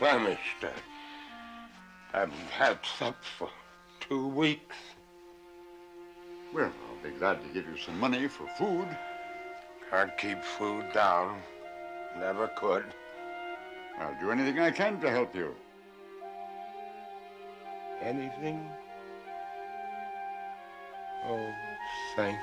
famished. I haven't had supper for 2 weeks. Well, I'll be glad to give you some money for food. Can't keep food down. Never could. I'll do anything I can to help you. Anything? Oh, thank you.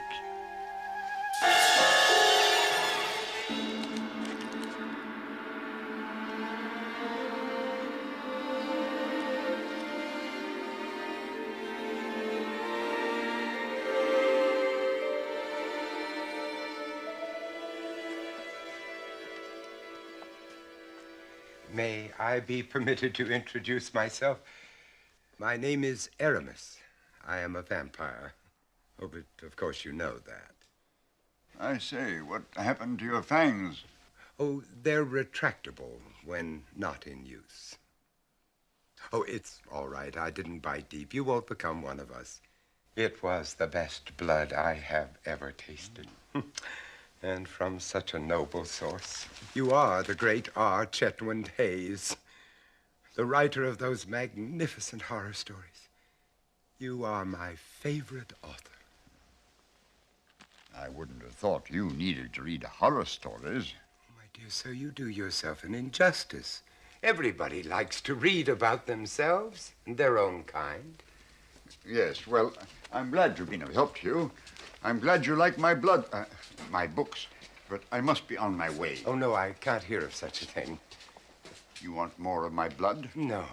May I be permitted to introduce myself? My name is Aramis. I am a vampire. Oh, but of course you know that. I say, what happened to your fangs? Oh, they're retractable when not in use. Oh, it's all right. I didn't bite deep. You won't become one of us. It was the best blood I have ever tasted. And from such a noble source. You are the great R. Chetwynd Hayes, the writer of those magnificent horror stories. You are my favorite author. I wouldn't have thought you needed to read horror stories. My dear sir, you do yourself an injustice. Everybody likes to read about themselves and their own kind. Yes, well, I'm glad to have been of help to you. I'm glad you like my my books, but I must be on my way. Oh, no, I can't hear of such a thing. You want more of my blood? No,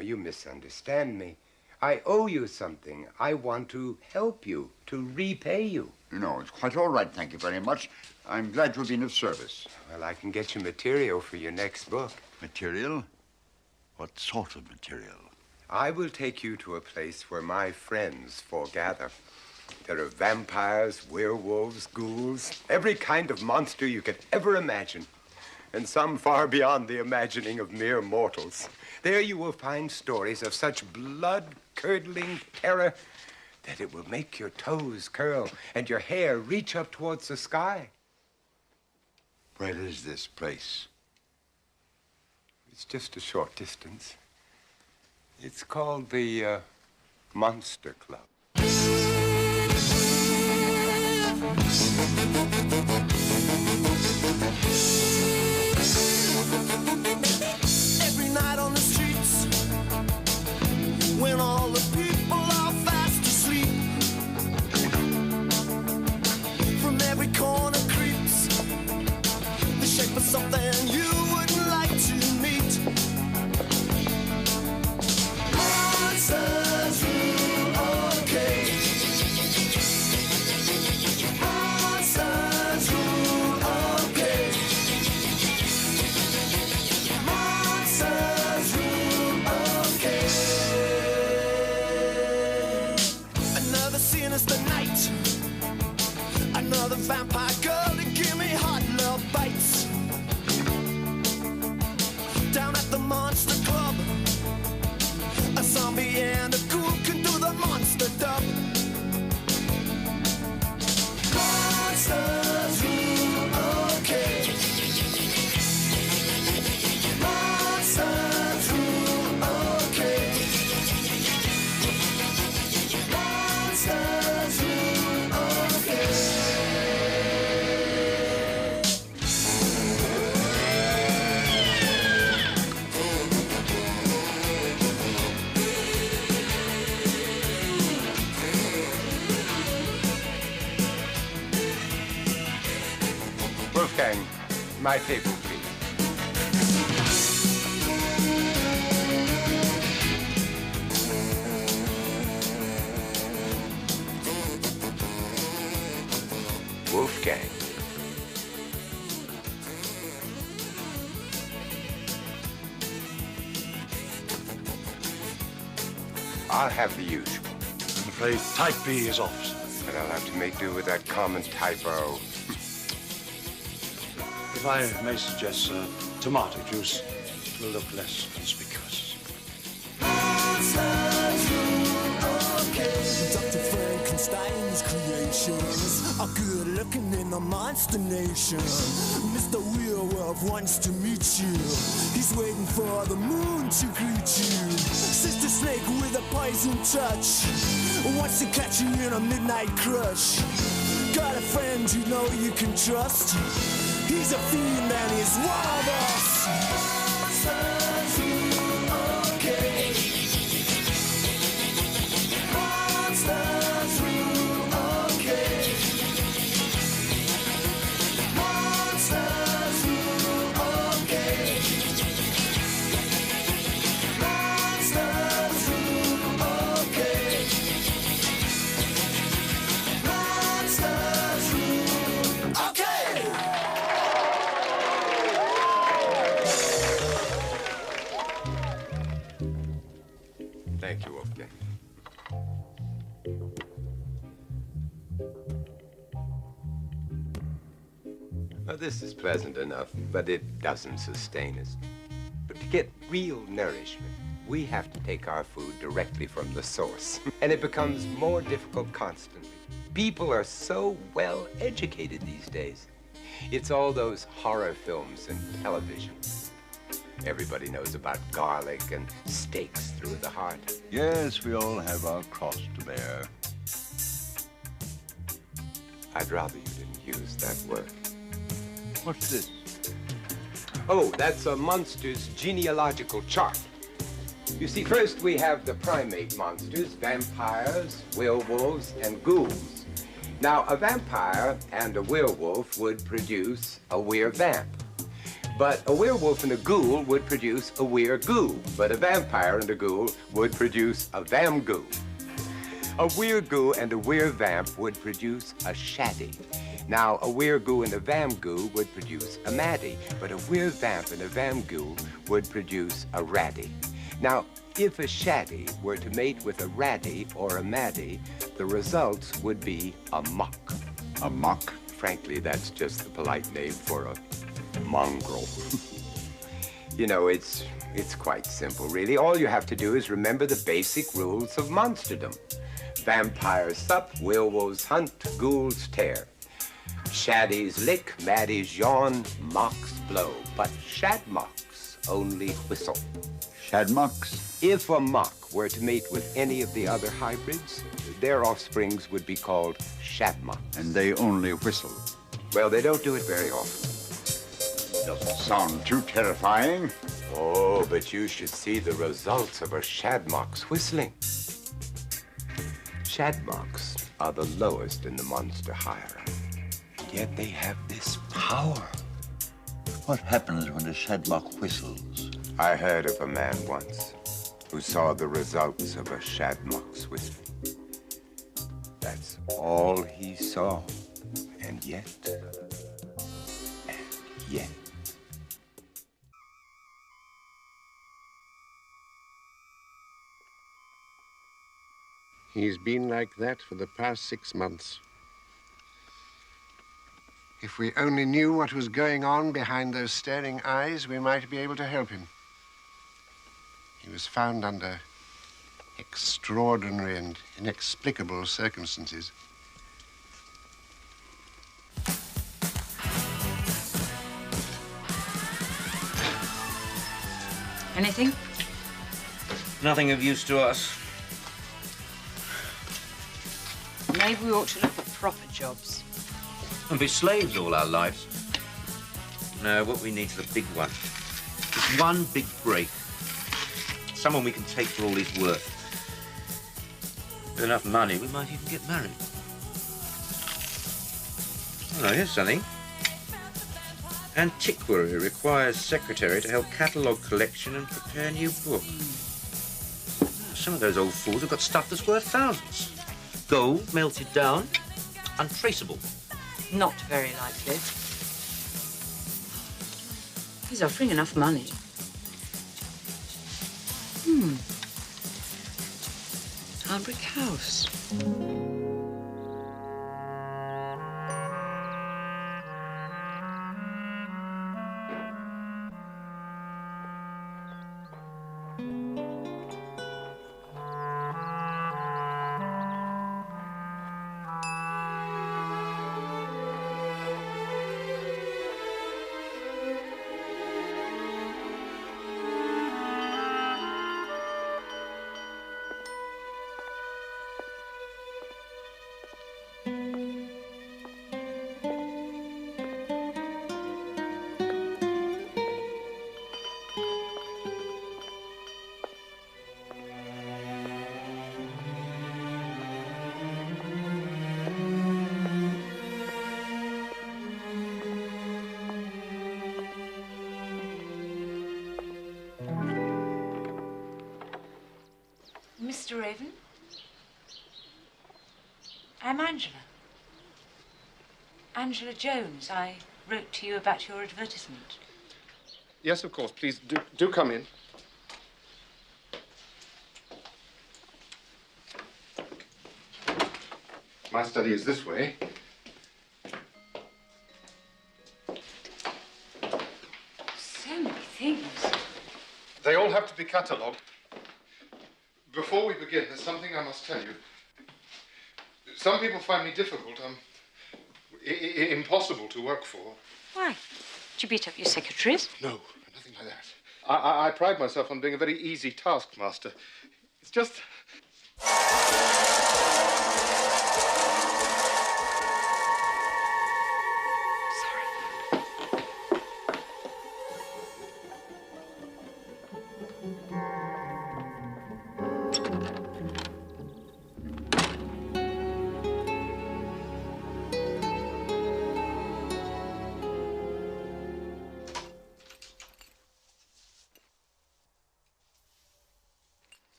you misunderstand me. I owe you something. I want to help you, to repay you. No, it's quite all right, thank you very much. I'm glad to have been of service. Well, I can get you material for your next book. Material? What sort of material? I will take you to a place where my friends foregather. There are vampires, werewolves, ghouls, every kind of monster you could ever imagine, and some far beyond the imagining of mere mortals. There you will find stories of such blood-curdling terror that it will make your toes curl and your hair reach up towards the sky. Where is this place? It's just a short distance. It's called the Monster Club. Every night on the streets, when all the people are fast asleep, from every corner creeps the shape of something you wouldn't like to meet. Monsters rule, okay. Monsters rule, okay. Monsters rule, okay. Another sinister night, another vampire girl to give me hot love bites. Down at the Monster Club, a zombie and a ghoul can do the monster dub. Monsters rule, okay. Monsters rule, okay. Monsters rule, okay. Wolfgang, my table, please. Wolfgang. I'll have the usual. I'm afraid type B is off, sir. But I'll have to make do with that common typo. If I may suggest, sir, tomato juice will look less conspicuous. Monsters rule, okay. Dr. Frankenstein's creation. sensations are good looking in the monster nation. Mr. Werewolf wants to meet you. He's waiting for the moon to greet you. Sister Snake with a poison touch wants to catch you in a midnight crush. Got a friend you know you can trust. He's a fiend and he's one of us. Monsters rule, okay. Monsters rule, okay. Monsters rule, okay. Monsters rule, okay. Monsters rule, okay. Thank you, Wolfgang. Well, this is pleasant enough, but it doesn't sustain us. But to get real nourishment, we have to take our food directly from the source. And it becomes more difficult constantly. People are so well educated these days. It's all those horror films and television. Everybody knows about garlic and stakes through the heart. Yes, we all have our cross to bear. I'd rather you didn't use that word. What's this? Oh, that's a monster's genealogical chart. You see, first we have the primate monsters, vampires, werewolves, and ghouls. Now, a vampire and a werewolf would produce a were-vamp. But a werewolf and a ghoul would produce a were-ghoul. But a vampire and a ghoul would produce a vam-ghoul. A were-ghoul and a were-vamp would produce a shaddy. Now, a were-ghoul and a vam-ghoul would produce a maddie. But a were-vamp and a vam-ghoul would produce a ratty. Now, if a shaddy were to mate with a ratty or a maddie, the results would be a muck. A muck? Frankly, that's just the polite name for a mongrel. You know, it's quite simple, really. All you have to do is remember the basic rules of monsterdom. Vampires sup, werewolves hunt, ghouls tear. Shaddies lick, maddies yawn, mocks blow. But shadmocks only whistle. Shadmucks? If a mock were to mate with any of the other hybrids, their offsprings would be called shadmucks. And they only whistle. Well, they don't do it very often. Doesn't sound too terrifying. Oh, but you should see the results of a shadmock's whistling. Shadmocks are the lowest in the monster hierarchy. Yet they have this power. What happens when a shadmock whistles? I heard of a man once who saw the results of a shadmock's whistling. That's all he saw. And yet. He's been like that for the past 6 months. If we only knew what was going on behind those staring eyes, we might be able to help him. He was found under extraordinary and inexplicable circumstances. Anything? Nothing of use to us. Maybe we ought to look at proper jobs. And be slaves all our lives. No, what we need is a big one. Just one big break. Someone we can take for all he's worth. With enough money, we might even get married. Oh, here's something. Antiquary requires secretary to help catalogue collection and prepare new book. Some of those old fools have got stuff that's worth thousands. Gold melted down, untraceable. Not very likely. He's offering enough money. Our brick house. Raven. I'm Angela. Angela Jones. I wrote to you about your advertisement. Yes, of course. Please, do come in. My study is this way. So many things. They all have to be catalogued. Before we begin, there's something I must tell you. Some people find me difficult. Impossible to work for. Why? Did you beat up your secretaries? No, nothing like that. I pride myself on being a very easy taskmaster. It's just...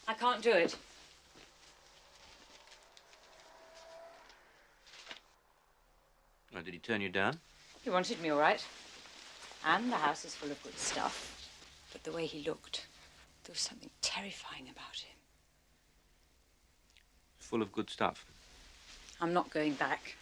I can't do it. Oh, did he turn you down? He wanted me, all right. And the house is full of good stuff. But the way he looked, there was something terrifying about him. Full of good stuff. I'm not going back.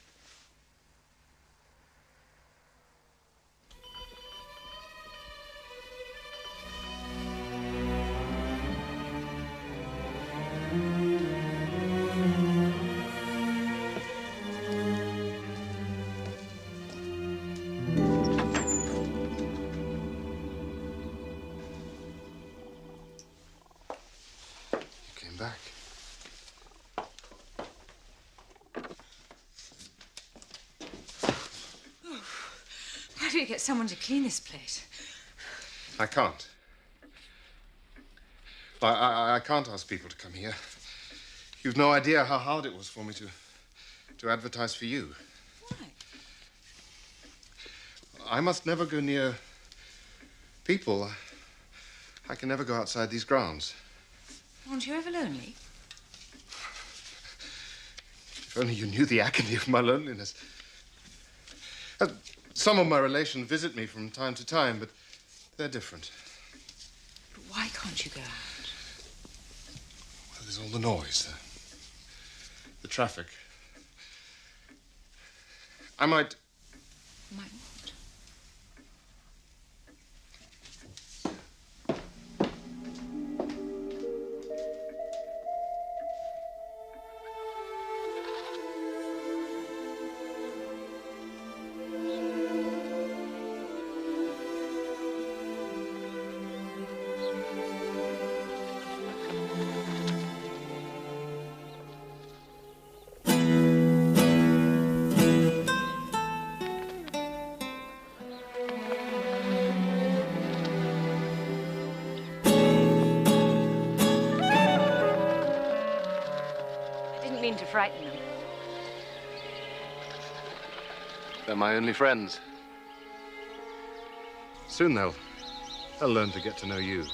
Back. Oh, why don't you get someone to clean this place? I can't. I can't ask people to come here. You've no idea how hard it was for me to advertise for you. Why? I must never go near people. I can never go outside these grounds. Aren't you ever lonely? If only you knew the agony of my loneliness. Some of my relations visit me from time to time, but they're different. But why can't you go out? Well, there's all the noise, the traffic. I might... Might what? To frighten them. They're my only friends. Soon they'll learn to get to know you.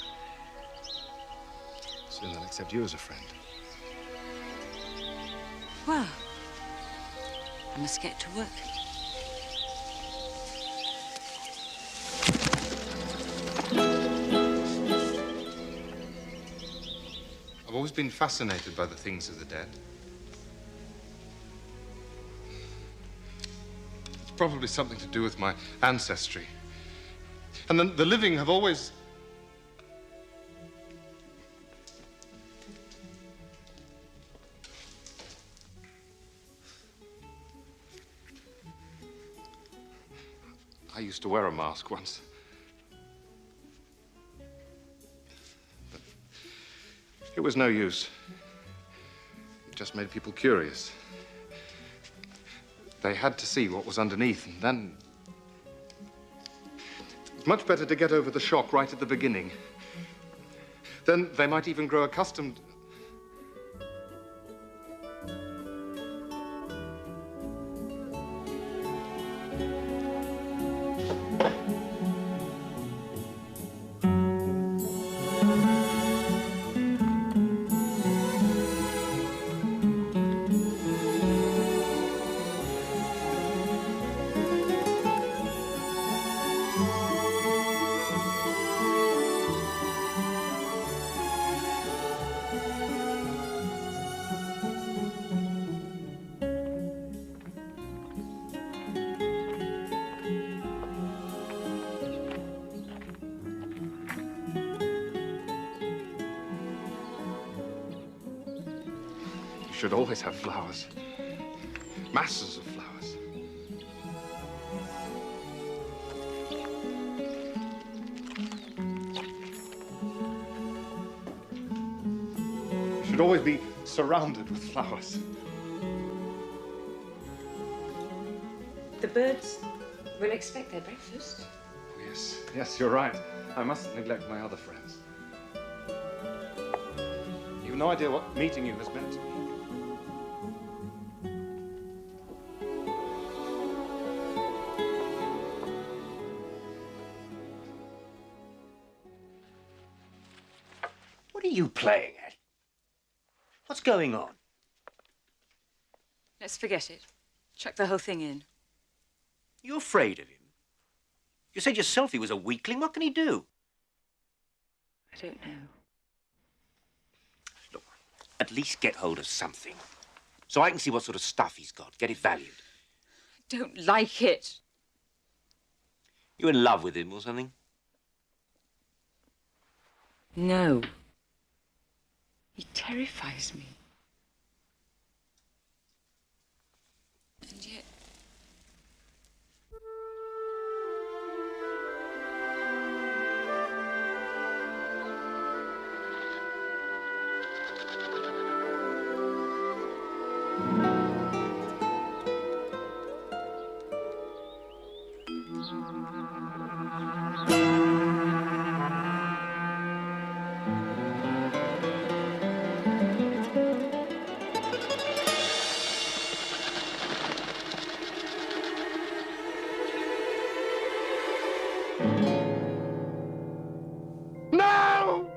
Soon they'll accept you as a friend. Well, I must get to work. I've always been fascinated by the things of the dead. Probably something to do with my ancestry. And then the living have always... I used to wear a mask once. But it was no use. It just made people curious. They had to see what was underneath, and then... It's much better to get over the shock right at the beginning. Then they might even grow accustomed... You should always have flowers. Masses of flowers. You should always be surrounded with flowers. The birds will expect their breakfast. Yes, yes, you're right. I mustn't neglect my other friends. You've no idea what meeting you has meant to me. What are you playing at? What's going on? Let's forget it. Chuck the whole thing in. You're afraid of him? You said yourself he was a weakling. What can he do? I don't know. Look, at least get hold of something. So I can see what sort of stuff he's got. Get it valued. I don't like it. You in love with him or something? No. He terrifies me. And yet... No!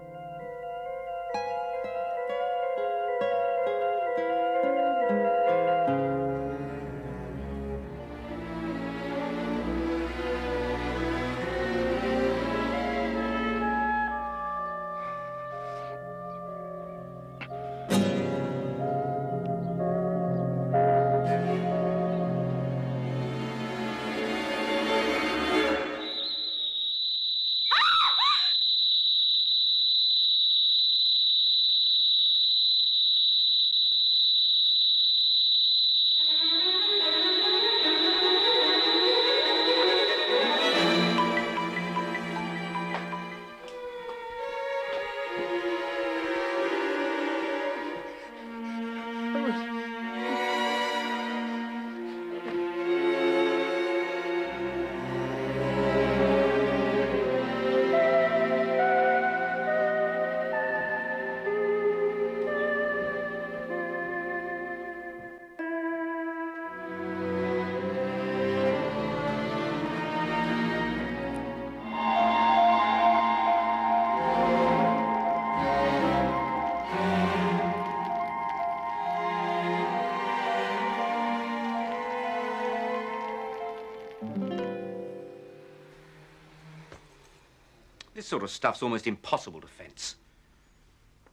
This sort of stuff's almost impossible to fence.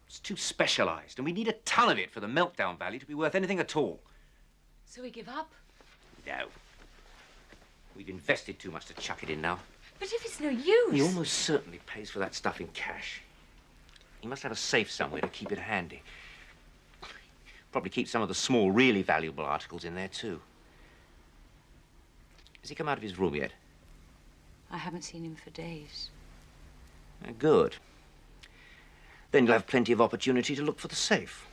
It's too specialized, and we need a ton of it for the meltdown value to be worth anything at all. So we give up? No. We've invested too much to chuck it in now. But if it's no use... He almost certainly pays for that stuff in cash. He must have a safe somewhere to keep it handy. Probably keep some of the small, really valuable articles in there, too. Has he come out of his room yet? I haven't seen him for days. Good. Then you'll have plenty of opportunity to look for the safe.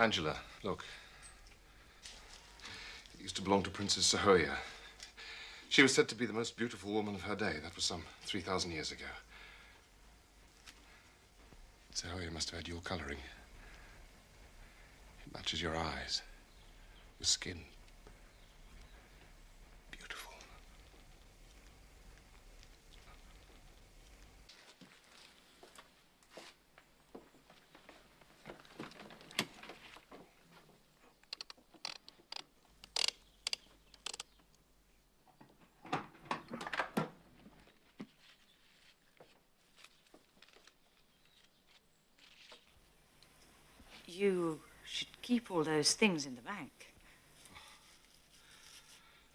Angela, look. It used to belong to Princess Sahoya. She was said to be the most beautiful woman of her day. That was some 3,000 years ago. Sahoya must have had your coloring. It matches your eyes, your skin. Beautiful. You should keep all those things in the bank.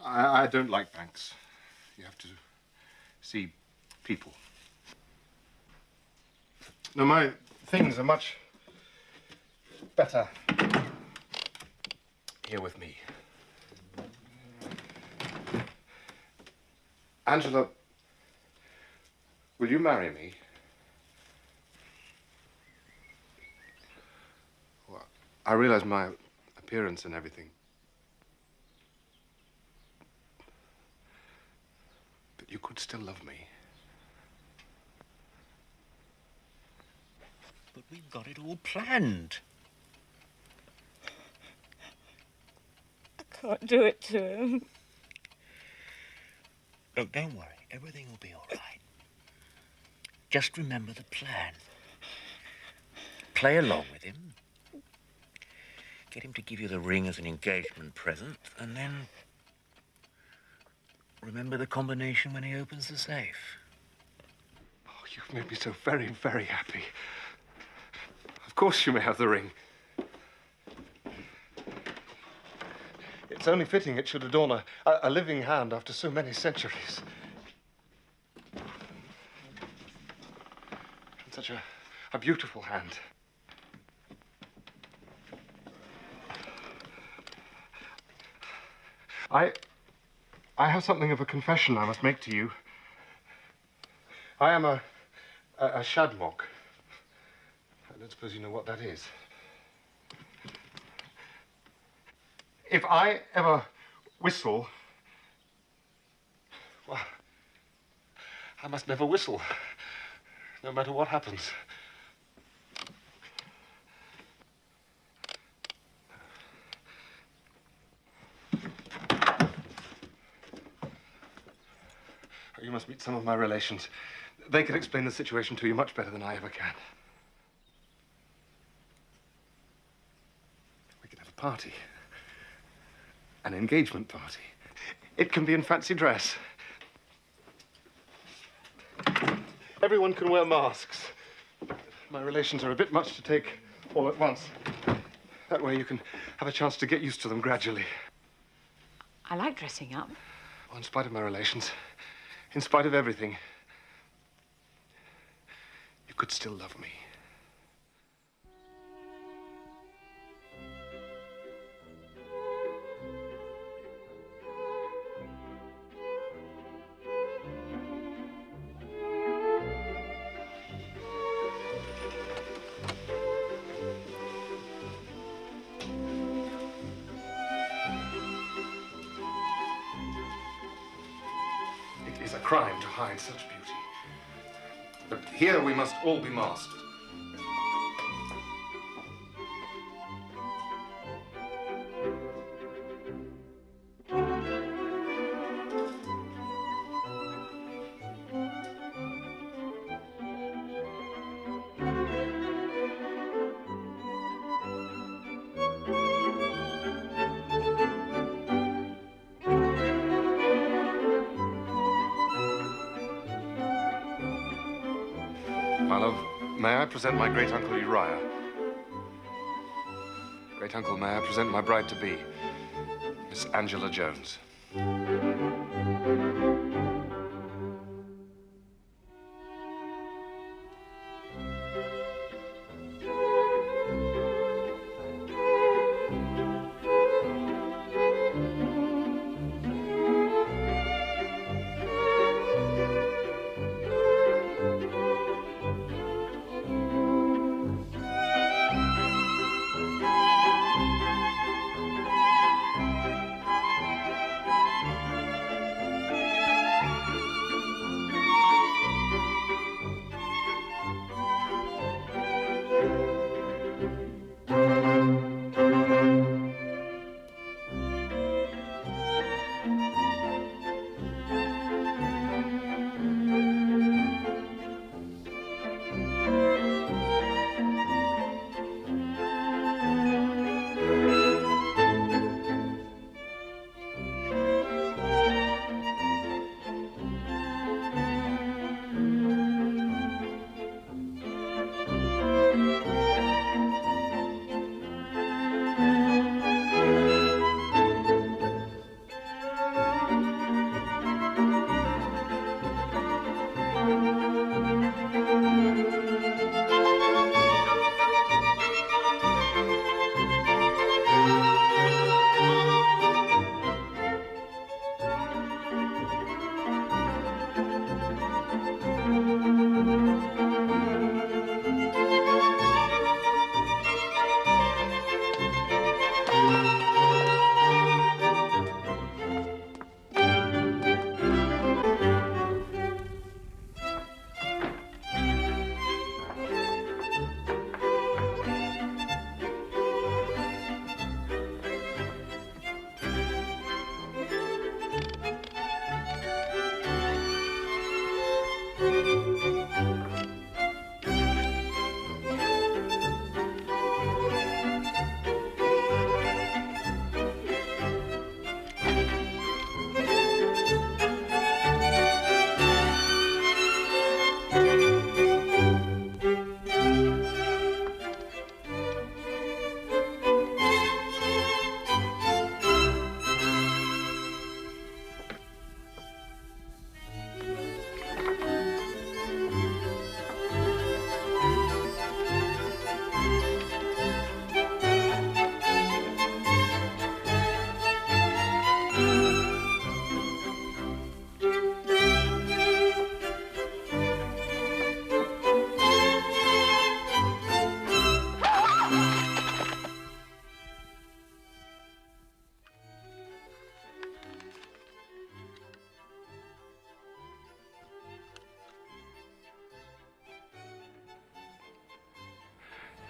I don't like banks. You have to see people. No, my things are much better here with me. Angela, will you marry me? Well, I realize my appearance and everything. But you could still love me. But we've got it all planned. I can't do it to him. Look, don't worry. Everything will be all right. Just remember the plan. Play along with him. Get him to give you the ring as an engagement present, and then remember the combination when he opens the safe. Oh, you've made me so very, very happy. Of course you may have the ring. It's only fitting it should adorn a living hand after so many centuries. And such a beautiful hand. I have something of a confession I must make to you. I am a shadmok. I don't suppose you know what that is. If I ever whistle, well, I must never whistle, no matter what happens. You must meet some of my relations. They can explain the situation to you much better than I ever can. We can have a party. An engagement party. It can be in fancy dress. Everyone can wear masks. My relations are a bit much to take all at once. That way you can have a chance to get used to them gradually. I like dressing up. Well, in spite of my relations, in spite of everything, you could still love me. It is a crime to hide such beauty. But here we must all be masked. My love, may I present my great-uncle Uriah? Great-uncle, may I present my bride-to-be, Miss Angela Jones?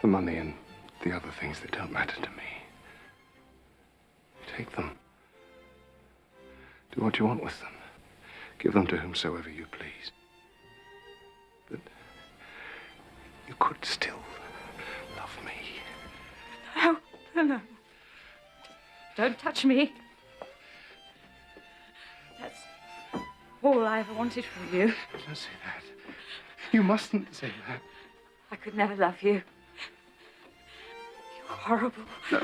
The money and the other things that don't matter to me. Take them. Do what you want with them. Give them to whomsoever you please. But you could still love me. No, no, no. Don't touch me. That's all I ever wanted from you. Don't say that. You mustn't say that. I could never love you. You're horrible. No.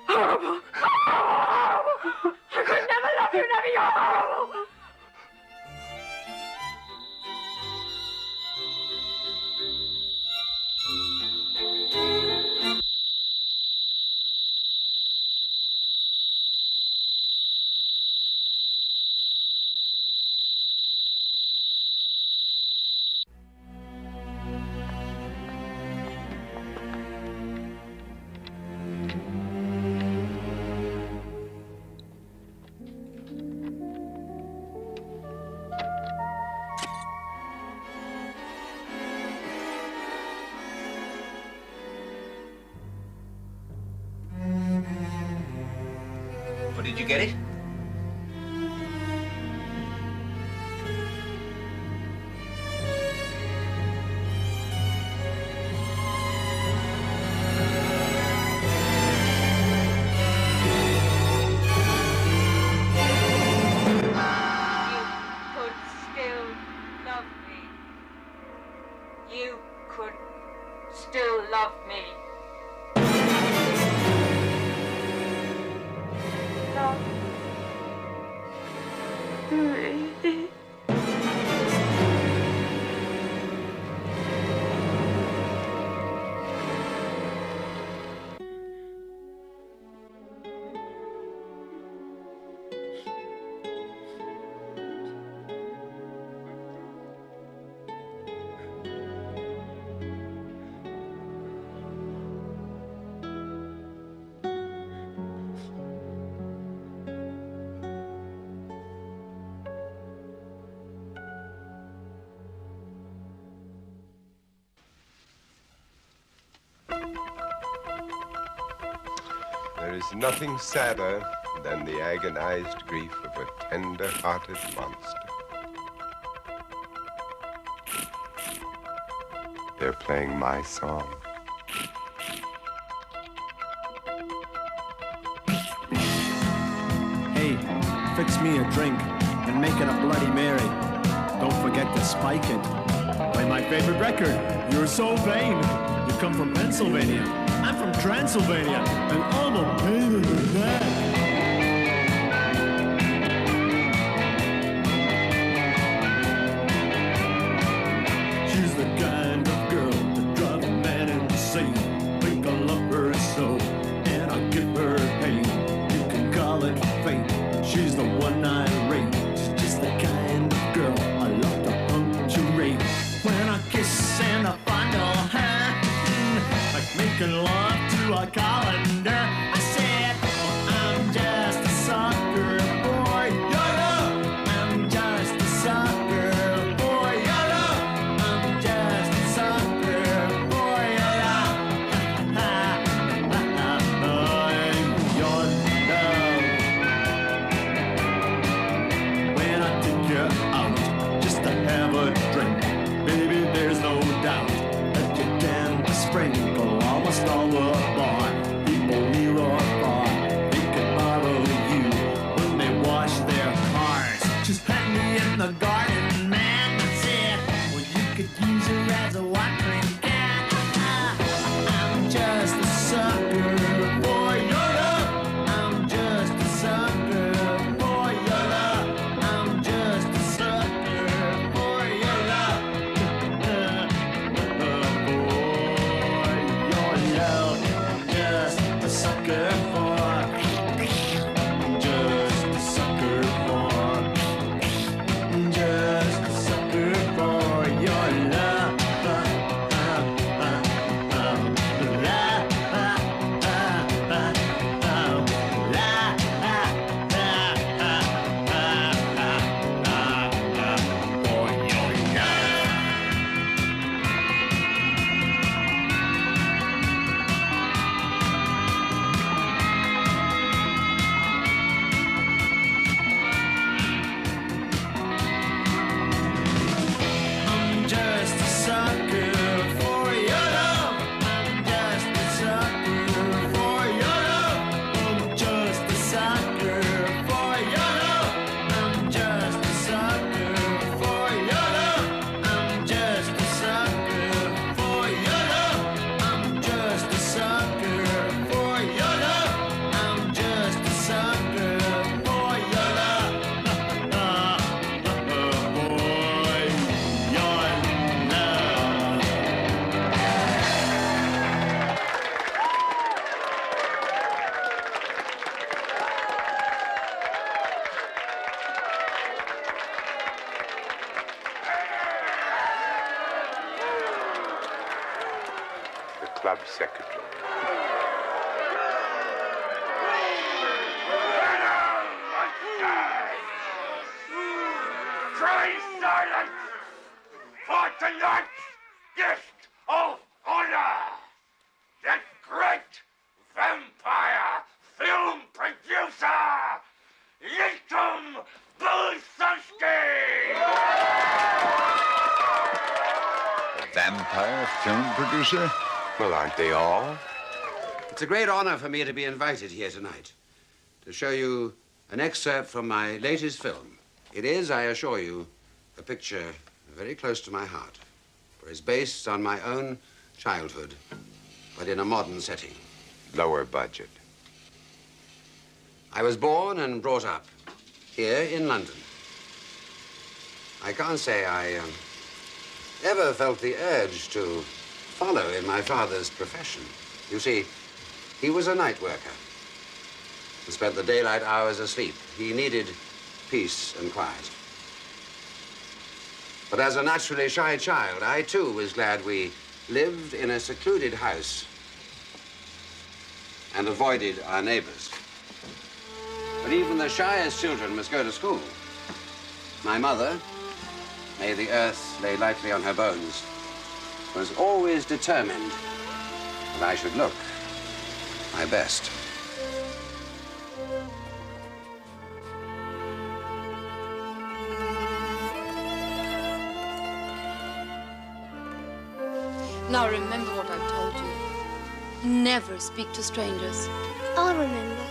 Horrible. Horrible. I could never love you, never. You're horrible. But did you get it? You could still love me. Love me. There is nothing sadder than the agonized grief of a tender-hearted monster. They're playing my song. Hey, fix me a drink and make it a Bloody Mary. Don't forget to spike it. Play my favorite record, You're So Vain. You come from Pennsylvania. I'm from Transylvania, and I'm a pain in the neck. She's the kind of girl to drive a man insane. Think I love her so, and I give her pain. You can call it fate. She's the one I rate. She's just the kind of girl I love to punctuate. When I kiss and I fondle her, like making love to a colander. I said, oh, I'm just a sucker boy. YOLO! I'm just a sucker boy. YOLO! I'm just a sucker boy. YOLO! I'm your love. When I take you out just to have a drink, baby, there's no doubt that you tend to sprinkle almost all the bar. People near or far, they can borrow you when they wash their cars. Just pet me in the garden, man. I said, well, you could use her as a watering can. I'm just a sucker for your love. I'm just a sucker for your love. I'm just a sucker for your love. Just a sucker for, just a sucker for, just club secretary. Pray silence for tonight's guest of honor, the great vampire film producer, Vincent Price. Vampire film producer? Well, aren't they all? It's a great honor for me to be invited here tonight to show you an excerpt from my latest film. It is, I assure you, a picture very close to my heart, for it's based on my own childhood, but in a modern setting. Lower budget. I was born and brought up here in London. I can't say I ever felt the urge to follow in my father's profession. You see, he was a night worker and spent the daylight hours asleep. He needed peace and quiet. But as a naturally shy child, I too was glad we lived in a secluded house and avoided our neighbors. But even the shyest children must go to school. My mother, may the earth lay lightly on her bones, was always determined that I should look my best. Now remember what I've told you. Never speak to strangers. I'll remember.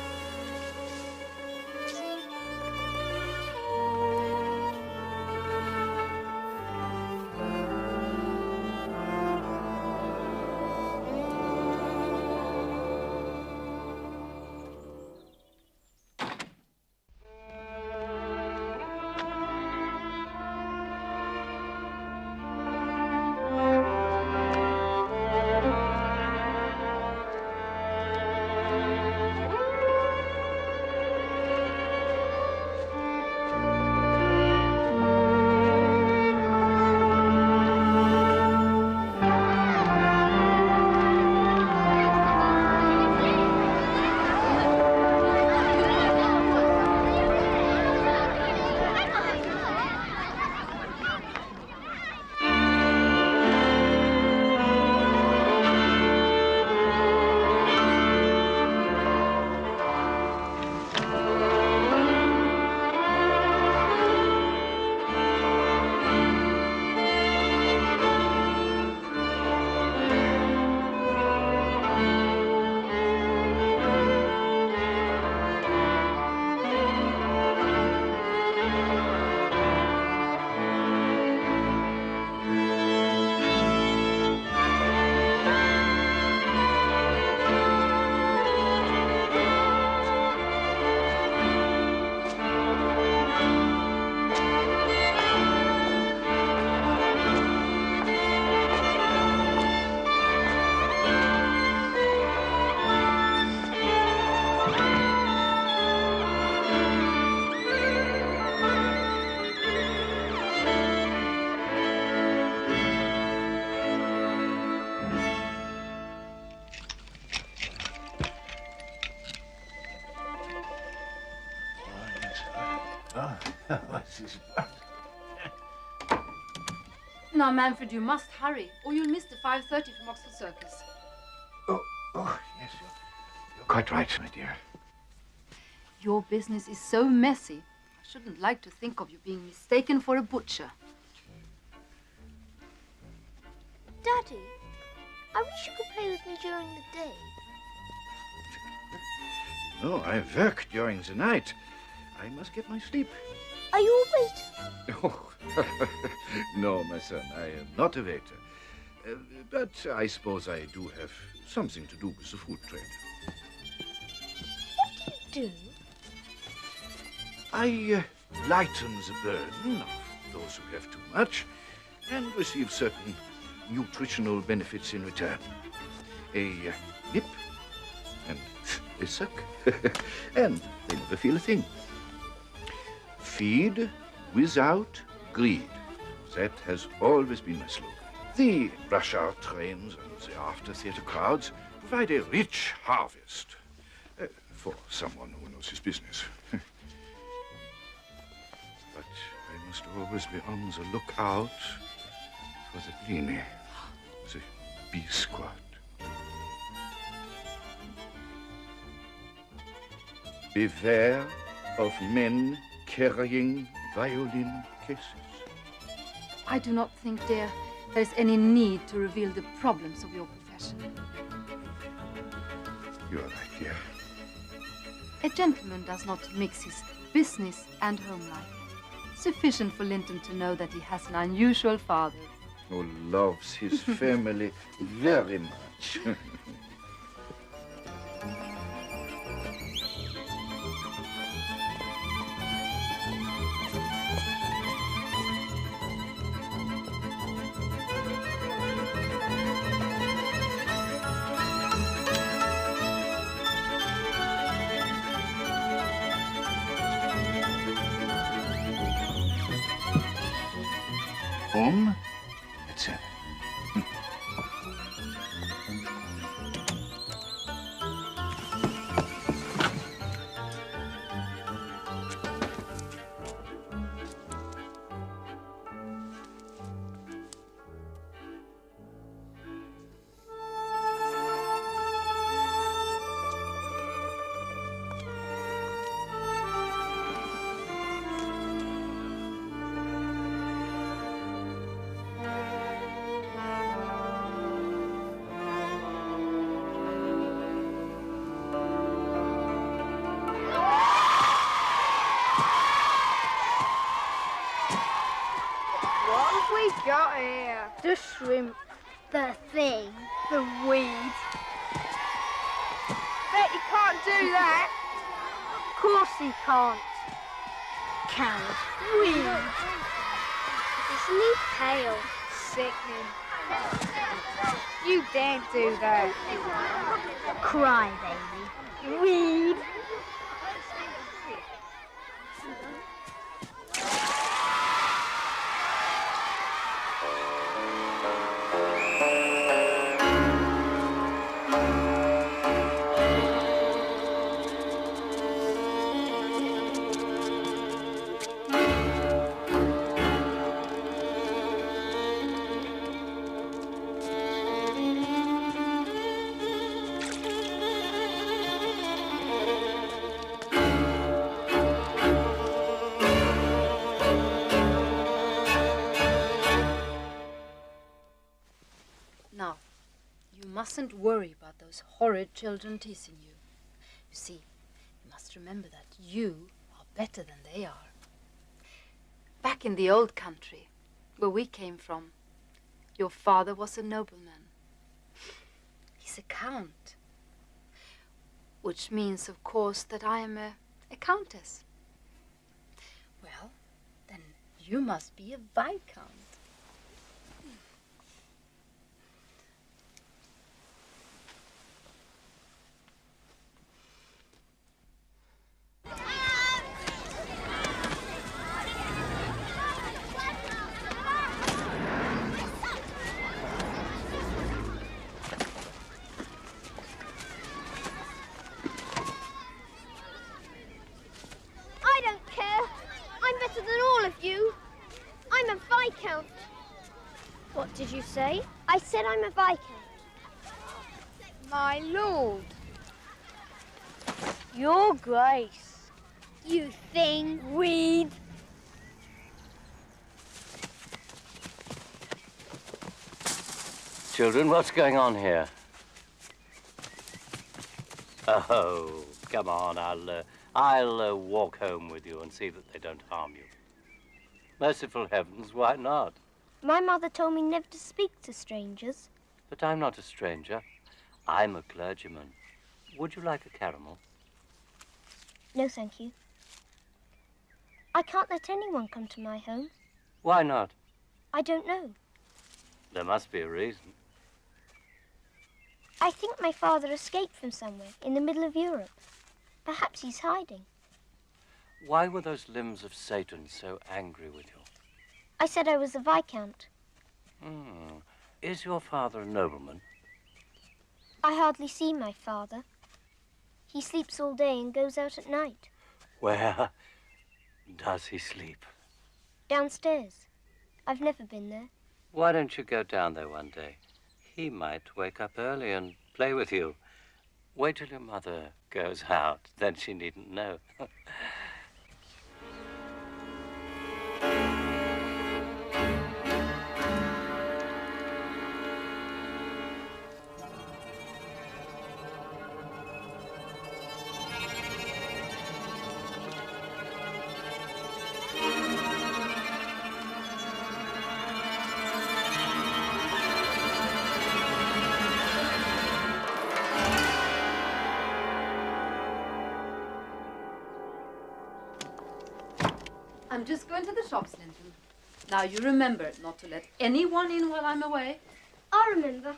Now, Manfred, you must hurry, or you'll miss the 5:30 from Oxford Circus. Oh, yes, you're quite right, my dear. Your business is so messy. I shouldn't like to think of you being mistaken for a butcher. Daddy, I wish you could play with me during the day. No, I work during the night. I must get my sleep. Are you a waiter? Oh, no, my son, I am not a waiter. But I suppose I do have something to do with the food trade. What do you do? I lighten the burden of those who have too much and receive certain nutritional benefits in return. A nip and a suck, and they never feel a thing. Feed without greed. That has always been my slogan. The rush-hour trains and the after-theatre crowds provide a rich harvest for someone who knows his business. But I must always be on the lookout for the Blini, the B squad. Beware of men carrying violin cases. I do not think, dear, there's any need to reveal the problems of your profession. You are right, dear. A gentleman does not mix his business and home life. Sufficient for Linton to know that he has an unusual father. Who loves his family very much. Home? That's it. What have we got here? The shrimp. The thing. The weed. Bet you can't do that. Of course he can't. Coward. Weed. Isn't he pale? Sickening. You daren't do that. Cry, baby. Weed. Now, you mustn't worry about those horrid children teasing you. You see, you must remember that you are better than they are. Back in the old country, where we came from, your father was a nobleman. He's a count. Which means, of course, that I am a countess. Well, then you must be a viscount. I don't care. I'm better than all of you. I'm a viscount. What did you say? I said I'm a viscount. My lord. Your Grace. You thing. Weed. Children, what's going on here? Oh, come on, I'll walk home with you and see that they don't harm you. Merciful heavens, why not? My mother told me never to speak to strangers. But I'm not a stranger. I'm a clergyman. Would you like a caramel? No, thank you. I can't let anyone come to my home. Why not? I don't know. There must be a reason. I think my father escaped from somewhere in the middle of Europe. Perhaps he's hiding. Why were those limbs of Satan so angry with you? I said I was a viscount. Is your father a nobleman? I hardly see my father. He sleeps all day and goes out at night. Where does he sleep? Downstairs. I've never been there. Why don't you go down there one day? He might wake up early and play with you. Wait till your mother goes out, then she needn't know. I'm just going to the shops, Linton. Now, you remember not to let anyone in while I'm away. I'll remember.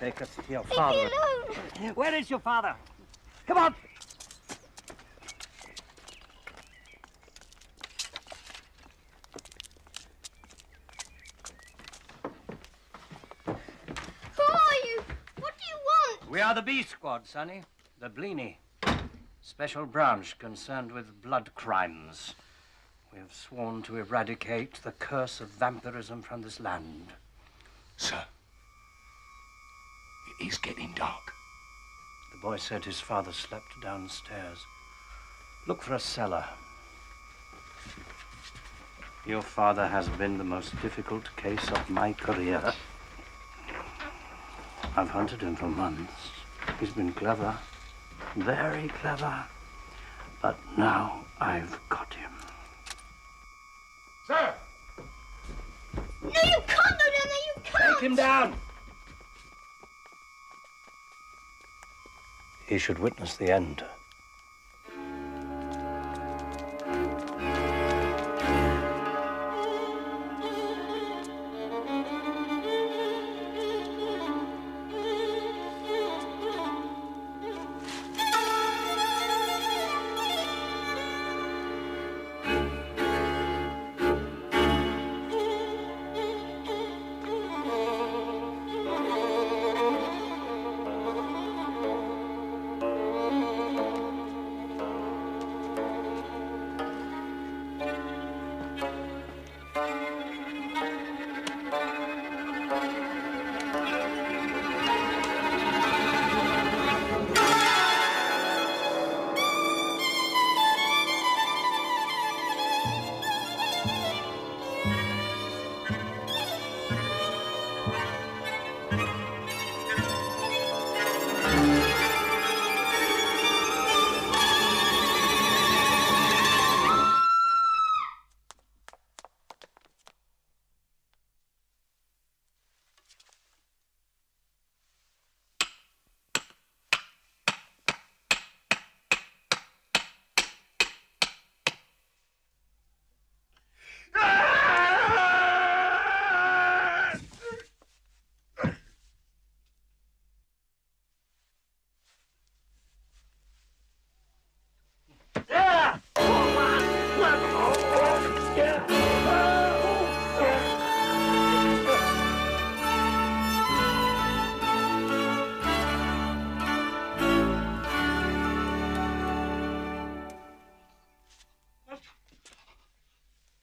Take us to your father. Leave me alone. Where is your father? Come on. Who are you? What do you want? We are the B Squad, Sonny. The Bleeny. Special branch concerned with blood crimes. We have sworn to eradicate the curse of vampirism from this land. Sir, it is getting dark. The boy said his father slept downstairs. Look for a cellar. Your father has been the most difficult case of my career. I've hunted him for months. He's been clever, very clever. But now I've got him. Sir! No, you can't go down there, you can't! Take him down! He should witness the end.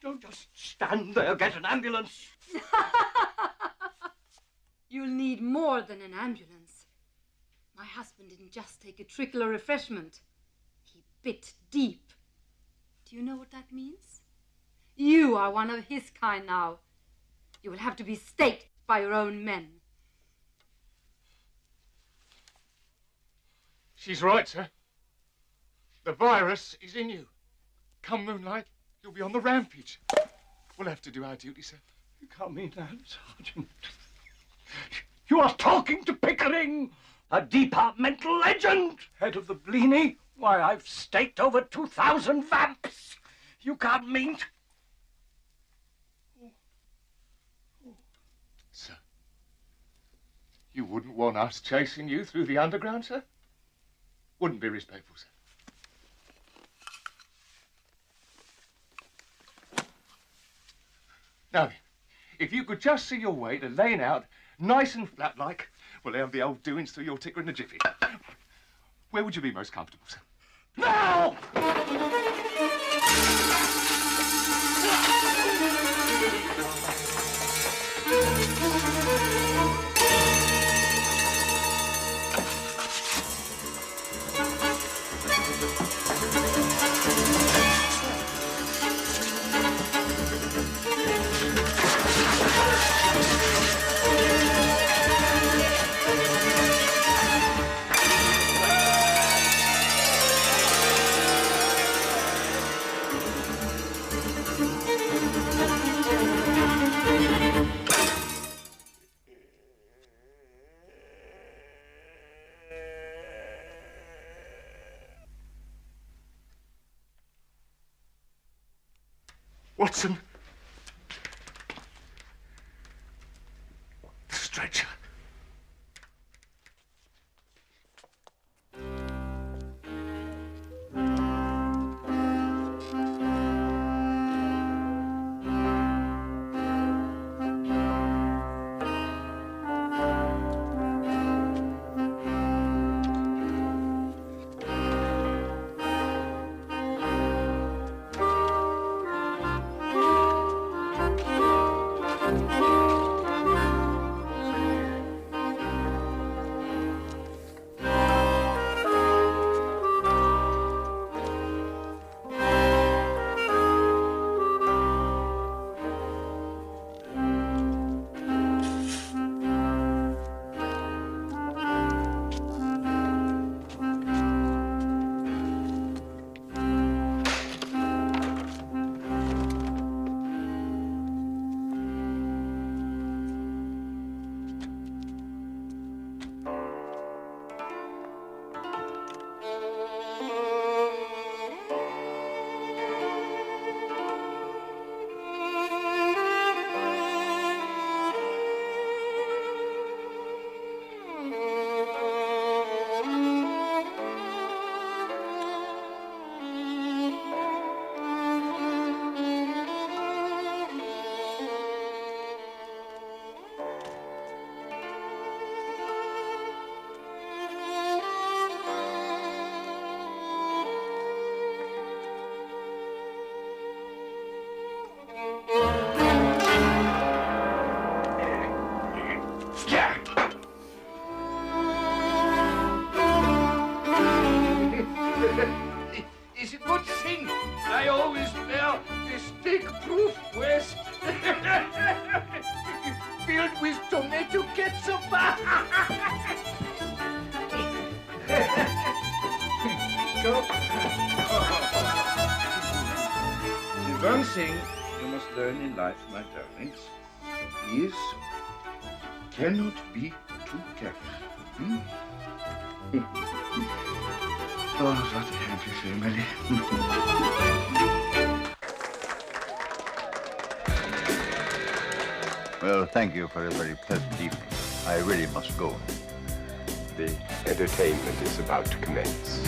Don't just stand there. Get an ambulance. You'll need more than an ambulance. My husband didn't just take a trickle of refreshment. He bit deep. Do you know what that means? You are one of his kind now. You will have to be staked by your own men. She's right, sir. The virus is in you. Come moonlight, you'll be on the rampage. We'll have to do our duty, sir. You can't mean that, Sergeant. You are talking to Pickering, a departmental legend, head of the Bleeny. Why, I've staked over 2,000 vamps. You can't mean... Sir, you wouldn't want us chasing you through the underground, sir? Wouldn't be respectful, sir. Now then, if you could just see your way to laying out nice and flat like, well, there'll be old doings through your ticker in a jiffy. Where would you be most comfortable, sir? Now! Watson. The stretcher. is a good thing. I always wear this stick-proof vest filled with tomato ketchup. Go. The one thing you must learn in life, my darlings, is cannot be too careful. Hmm? Oh, what a happy family. Well, thank you for a very pleasant evening. I really must go. The entertainment is about to commence.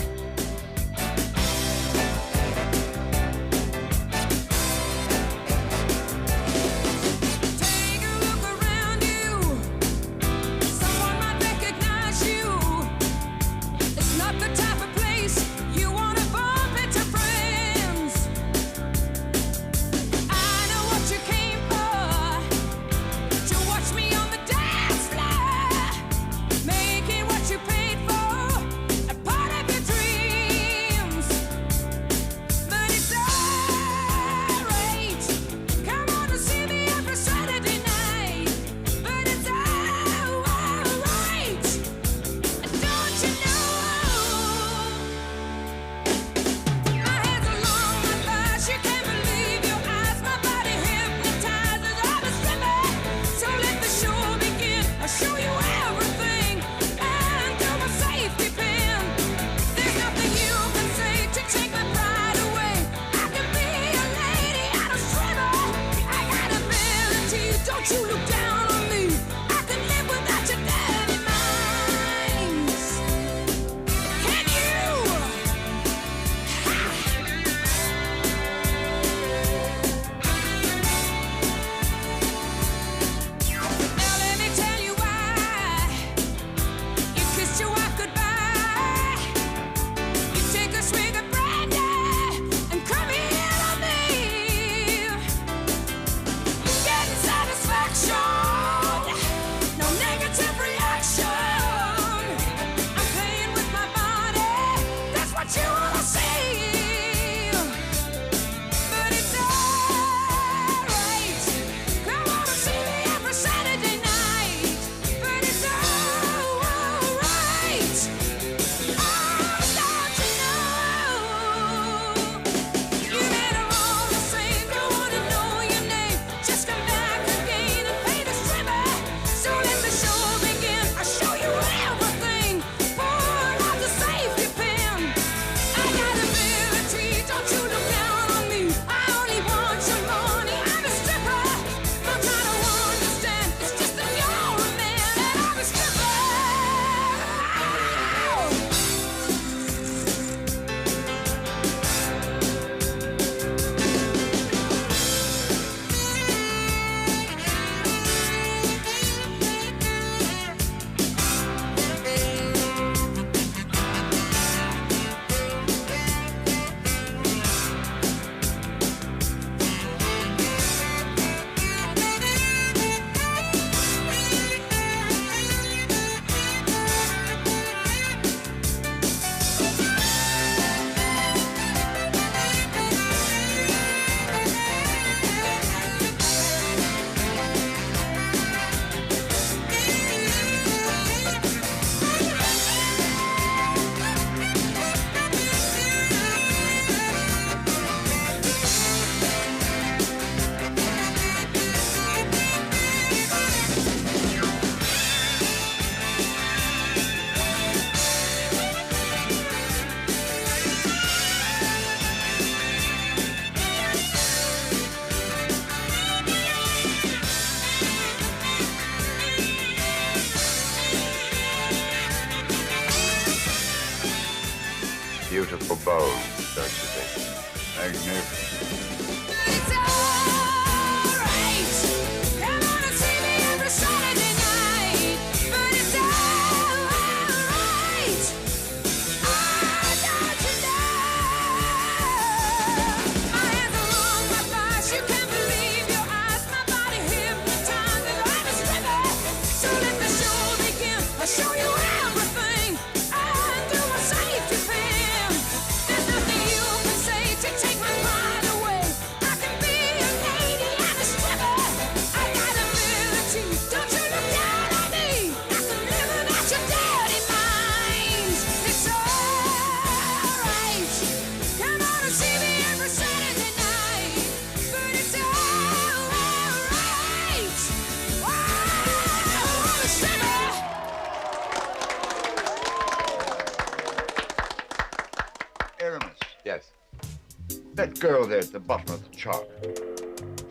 Beautiful bones, don't you think? Magnificent. Show you everything. I do a safety pin. There's nothing you can That girl there at the bottom of the chart.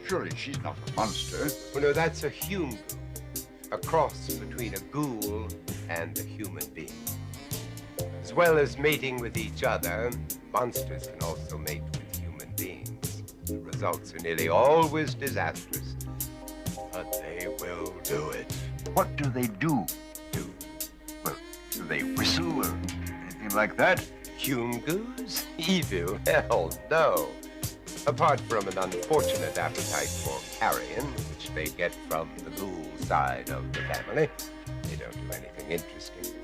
Surely she's not a monster. Well, no, that's a Hume ghoul. A cross between a ghoul and a human being. As well as mating with each other, monsters can also mate with human beings. The results are nearly always disastrous. But they will do it. What do they do? Well, do they whistle or anything like that? Hume ghouls? Evil? Hell no. Apart from an unfortunate appetite for carrion, which they get from the ghoul side of the family, they don't do anything interesting.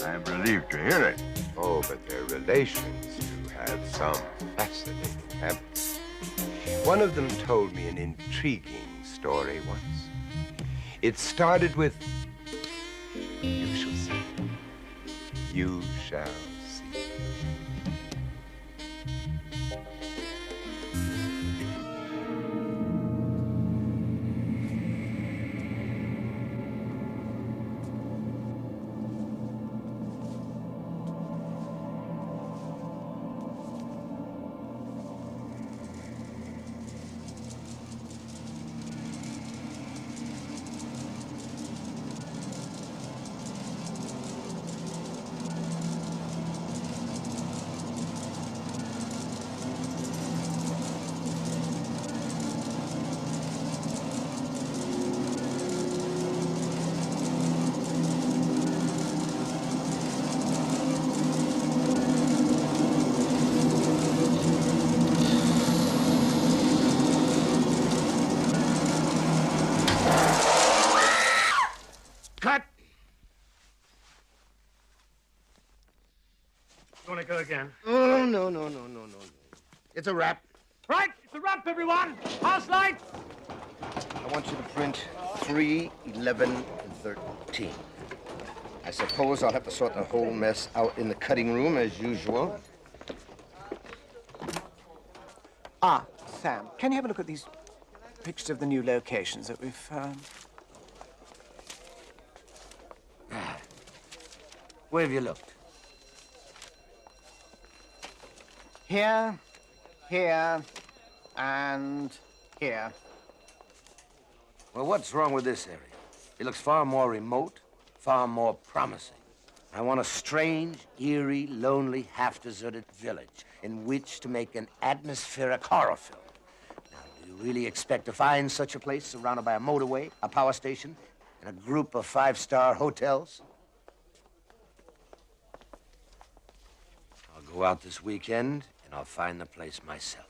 I'm relieved to hear it. Oh, but their relations do have some fascinating habits. One of them told me an intriguing story once. It started with, "You shall see. You shall see." You want to go again? Oh, no. It's a wrap. Right, it's a wrap, everyone. House light. I want you to print 3, 11, and 13. I suppose I'll have to sort the whole mess out in the cutting room as usual. Ah, Sam, can you have a look at these pictures of the new locations that we've found? Where have you looked? Here, here, and here. Well, what's wrong with this area? It looks far more remote, far more promising. I want a strange, eerie, lonely, half-deserted village in which to make an atmospheric horror film. Now, do you really expect to find such a place surrounded by a motorway, a power station, and a group of 5-star hotels? I'll go out this weekend, and I'll find the place myself.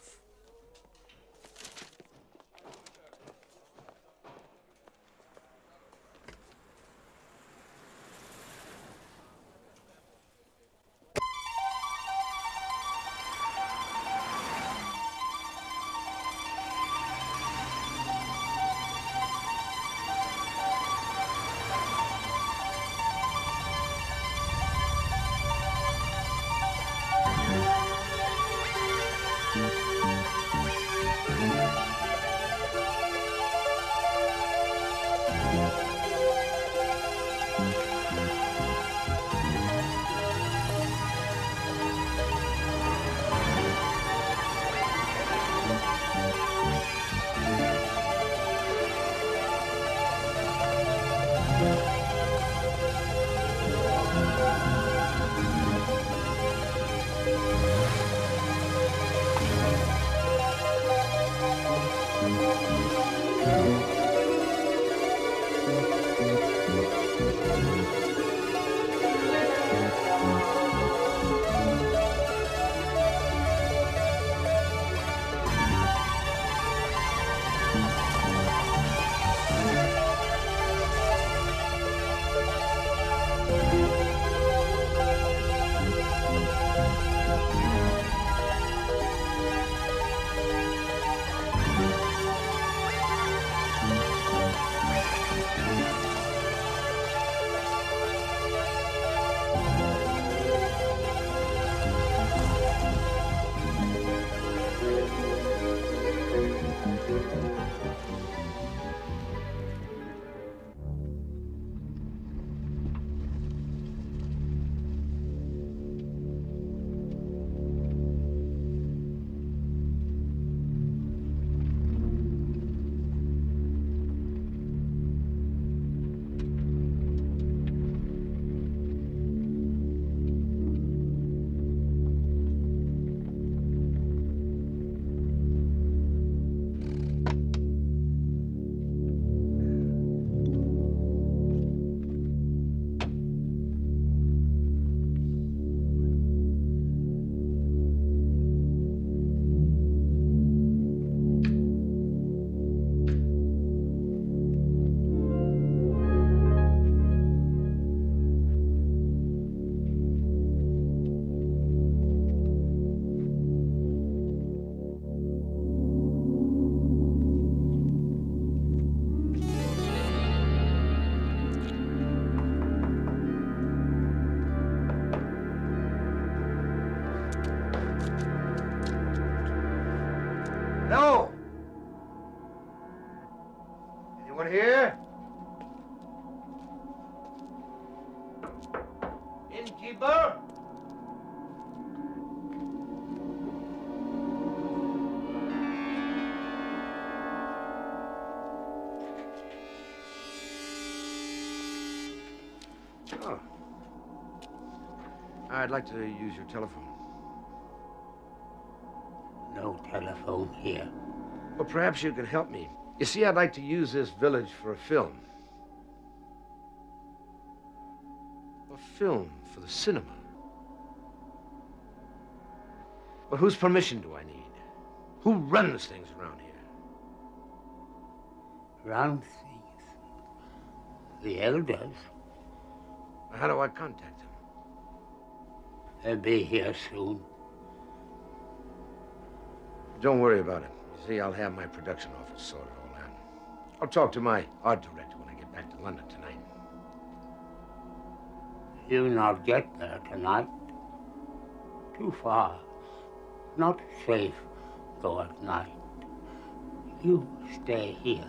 Hello? Anyone here? Innkeeper? Oh. I'd like to use your telephone. No telephone here. Well, perhaps you can help me. You see, I'd like to use this village for a film. A film for the cinema. But whose permission do I need? Who runs things around here? Run things? The elders. How do I contact them? They'll be here soon. Don't worry about it. You see, I'll have my production office sorted all out. I'll talk to my art director when I get back to London tonight. You'll not get there tonight. Too far. Not safe go at night. You stay here.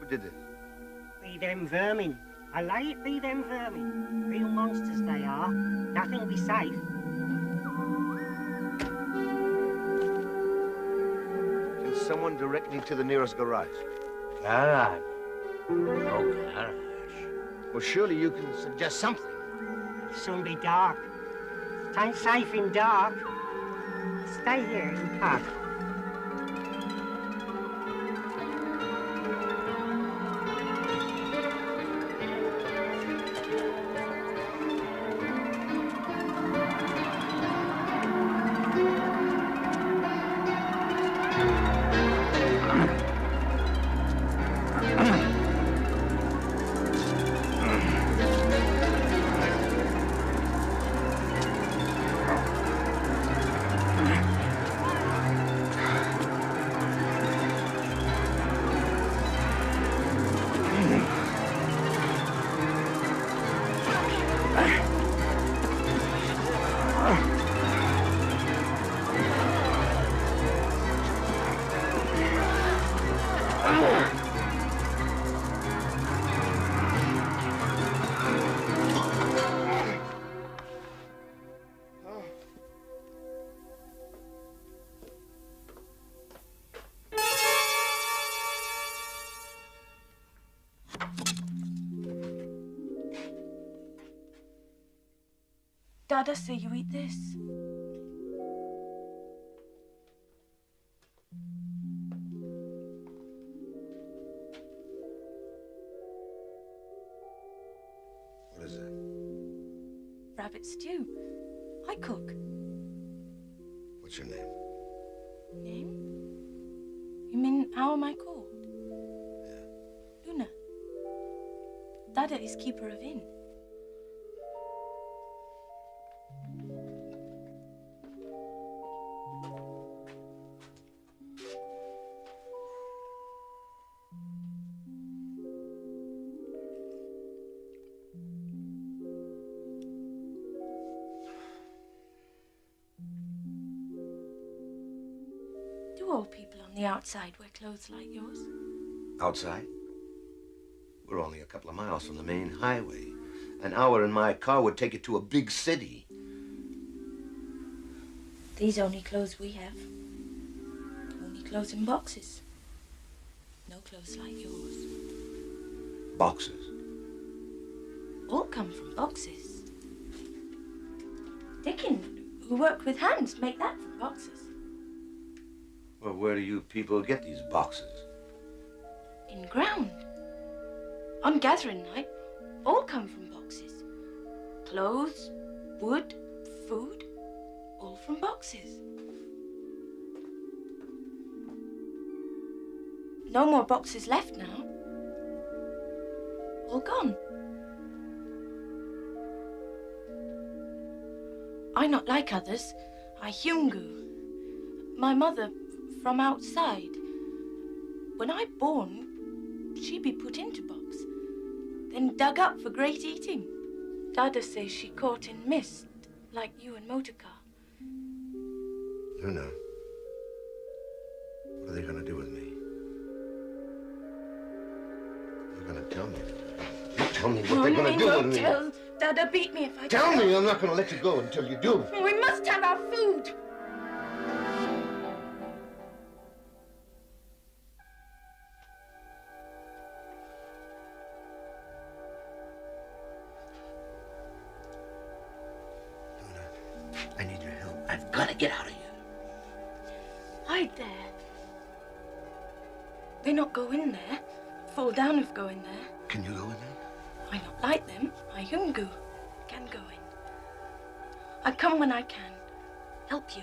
Did this? Be them vermin. I lay it be them vermin. Real monsters they are. Nothing be safe. Can someone direct me to the nearest garage? Garage? No garage. Well, surely you can suggest something. It'll soon be dark. It ain't safe in dark. Stay here in pub. Dad, I see you eat this. What is that? Rabbit stew. I cook. What's your name? Name? You mean how am I called? Yeah. Luna. Dada is keeper of inn. Do all people on the outside wear clothes like yours? Outside? We're only a couple of miles from the main highway. An hour in my car would take you to a big city. These only clothes we have. Only clothes in boxes. No clothes like yours. Boxes? all come from boxes. Dickon, who worked with hands, make that from boxes. Well, where do you people get these boxes? In ground. On gathering night, all come from boxes. Clothes, wood, food, all from boxes. No more boxes left now. All gone. I not like others. I Hungu. My mother from outside. When I born, she be put into box, then dug up for great eating. Dada says she caught in mist, like you and motor car. Luna, what are they going to do with me? They're going to tell me. Tell me what they're going to do with me. Tell. Dada beat me if I Tell me, I'm not going to let you go until you do. We must have our food. I need your help. I've got to get out of here. Hide there. They not go in there. Fall down if go in there. Can you go in there? I not like them. I Hungu. Can go in. I come when I can. Help you.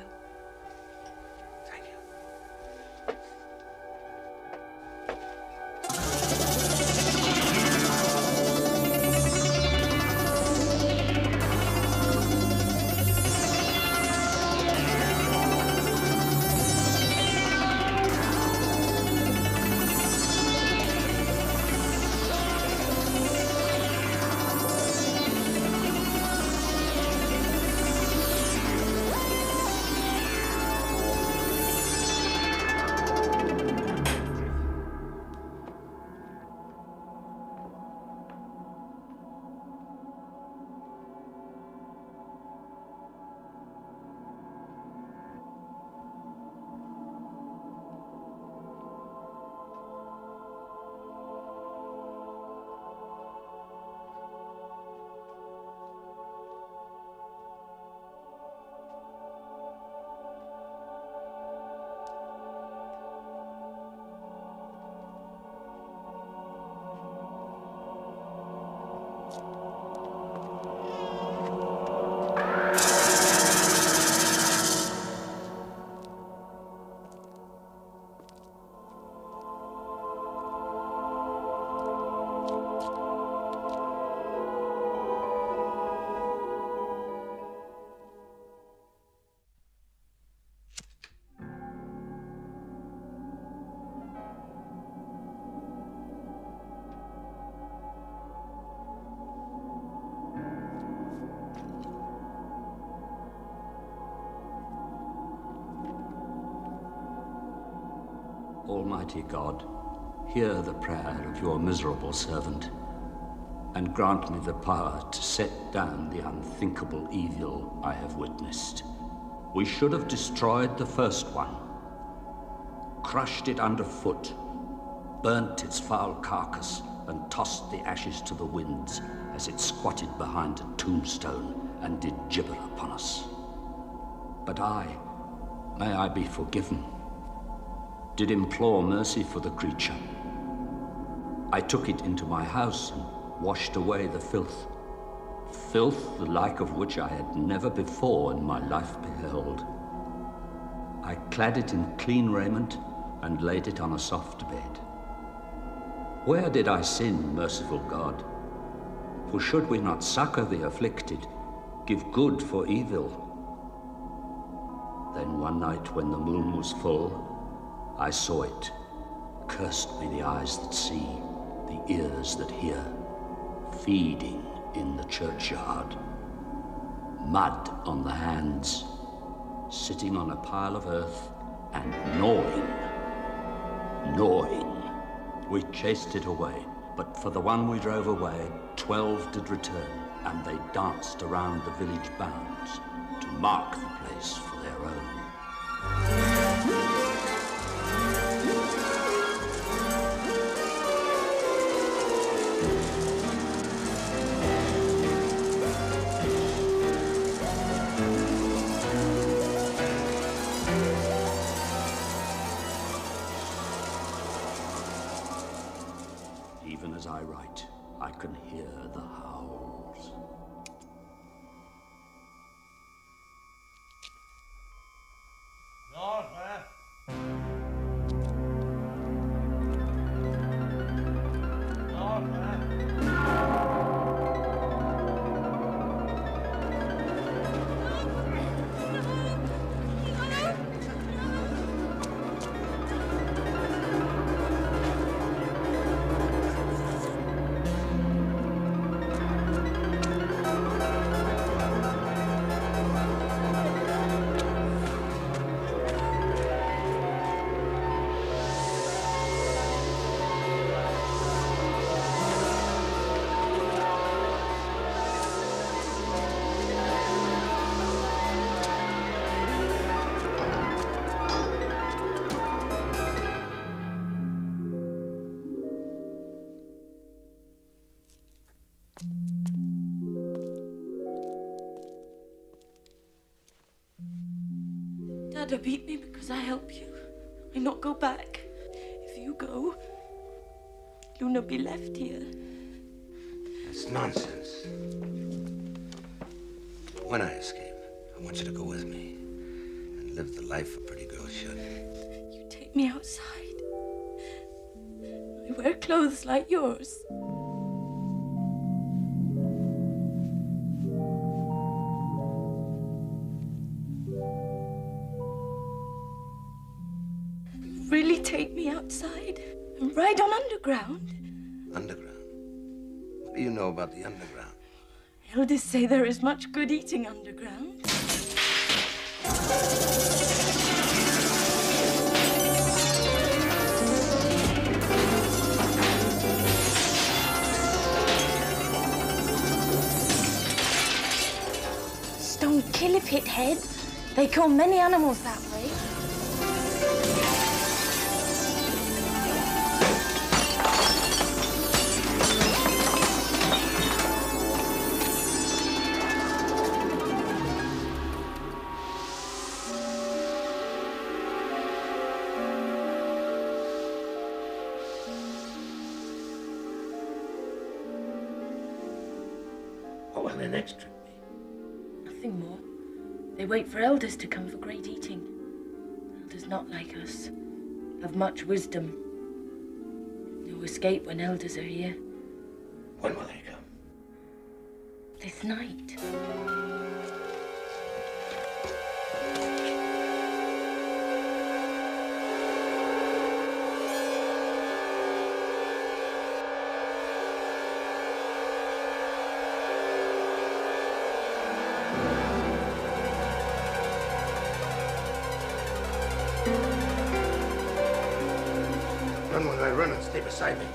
Almighty God, hear the prayer of your miserable servant, and grant me the power to set down the unthinkable evil I have witnessed. We should have destroyed the first one, crushed it underfoot, burnt its foul carcass, and tossed the ashes to the winds as it squatted behind a tombstone and did gibber upon us. But may I be forgiven, did implore mercy for the creature. I took it into my house and washed away the filth. Filth the like of which I had never before in my life beheld. I clad it in clean raiment and laid it on a soft bed. Where did I sin, merciful God? For should we not succor the afflicted, give good for evil? Then one night when the moon was full, I saw it. Cursed be the eyes that see, the ears that hear, feeding in the churchyard. Mud on the hands, sitting on a pile of earth and gnawing. We chased it away, but for the one we drove away, 12 did return, and they danced around the village bounds to mark the place for their own. I can hear the howls. Dada beat me because I help you. I not go back. If you go, Luna be left here. That's nonsense. When I escape, I want you to go with me and live the life a pretty girl should. You take me outside. I wear clothes like yours. Really take me outside and ride on underground? Underground? What do you know about the underground? Elders say there is much good eating underground. Stone killer pit head. They kill many animals that way. What will the next trip be? Nothing more. They wait for elders to come for great eating. Elders not like us. Have much wisdom. No escape when elders are here. When will they come? This night. Run when I run and stay beside me.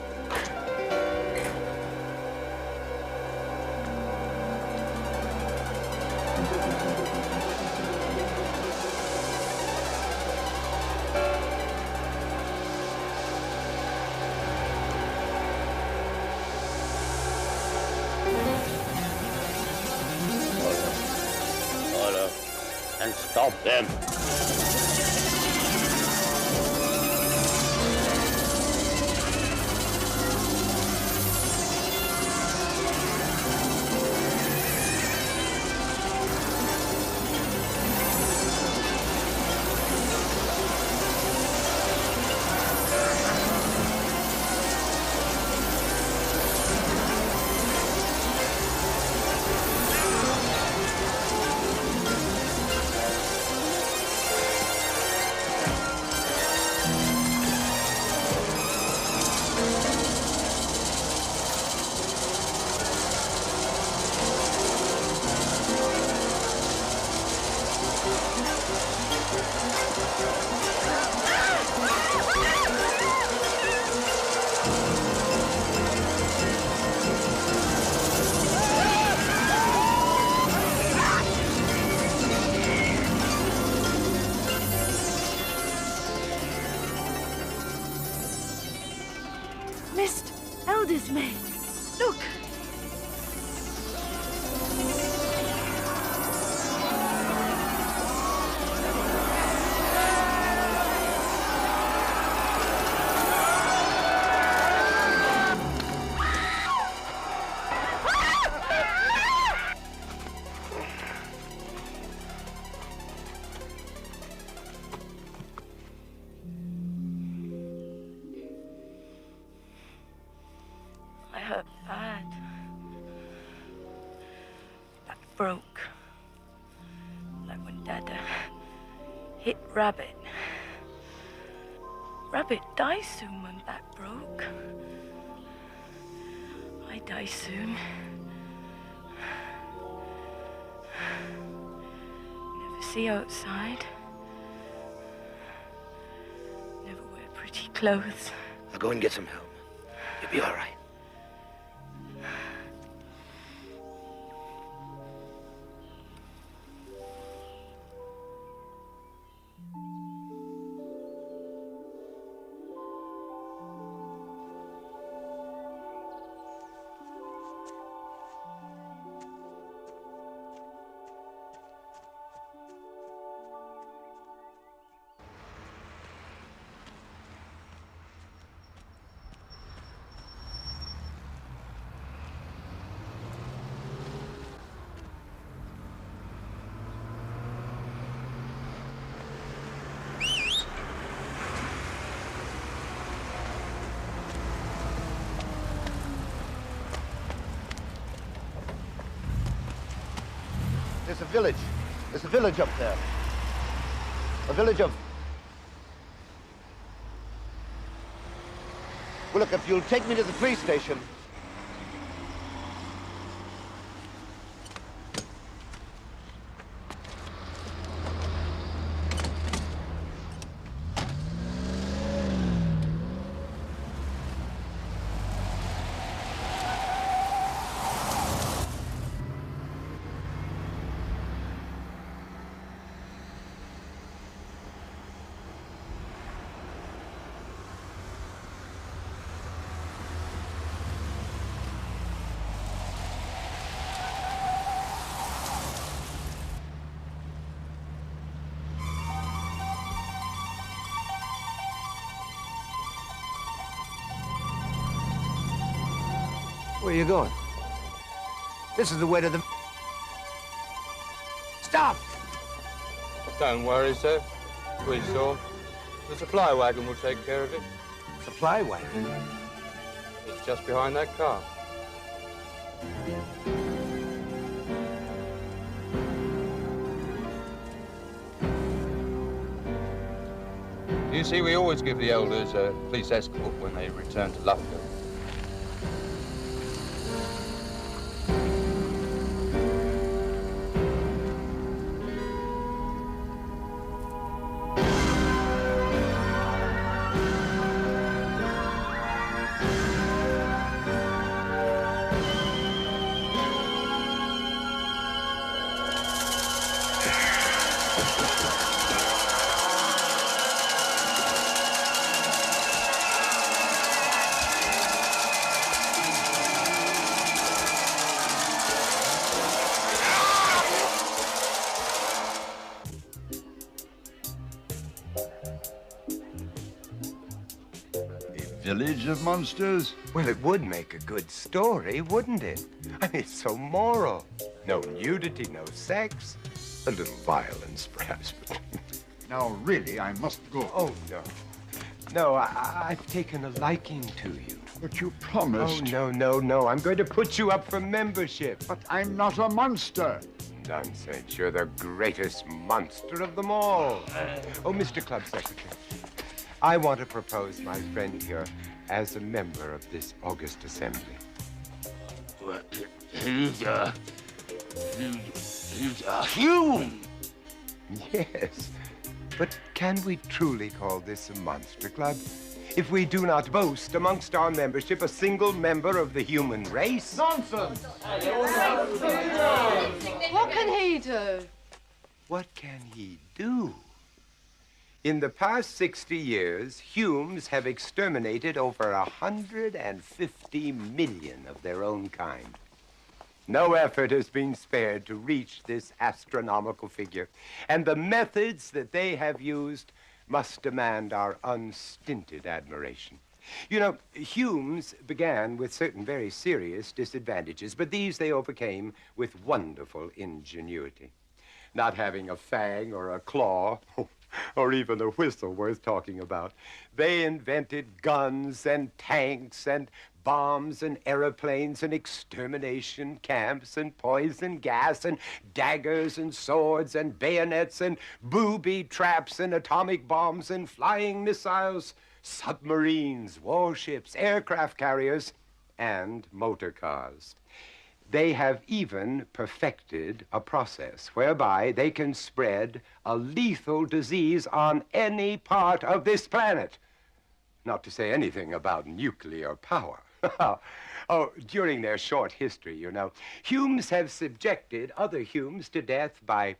Order. And stop them. Missed elders' maid. Look. broke. Like when Dad hit Rabbit. Rabbit dies soon when back broke. I die soon. Never see outside. Never wear pretty clothes. I'll go and get some help. You'll be all right. There's a village. There's a village up there. A village of... Well, look, if you'll take me to the police station... Where are you going? This is the way to the... Stop! Don't worry, sir. We saw. The supply wagon will take care of it. Supply wagon? It's just behind that car. You see, we always give the elders a police escort when they return to Lufkin. Village of monsters? Well, it would make a good story, wouldn't it? I mean, it's so moral. No nudity, no sex. A little violence, perhaps. Now, really, I must go. Oh, no. No, I've taken a liking to you. But you promised. Oh, no. I'm going to put you up for membership. But I'm not a monster. Nonsense. You're the greatest monster of them all. Oh, Mr. Club Secretary, I want to propose my friend here as a member of this August Assembly. He's Hume. Yes, but can we truly call this a monster club if we do not boast amongst our membership a single member of the human race? Nonsense! What can he do? What can he do? In the past 60 years, Humes have exterminated over 150 million of their own kind. No effort has been spared to reach this astronomical figure, and the methods that they have used must demand our unstinted admiration. You know, Humes began with certain very serious disadvantages, but these they overcame with wonderful ingenuity. Not having a fang or a claw, or even a whistle worth talking about. They invented guns and tanks and bombs and aeroplanes and extermination camps and poison gas and daggers and swords and bayonets and booby traps and atomic bombs and flying missiles, submarines, warships, aircraft carriers, and motor cars. They have even perfected a process whereby they can spread a lethal disease on any part of this planet. Not to say anything about nuclear power. Oh, during their short history, you know, Humes have subjected other Humes to death by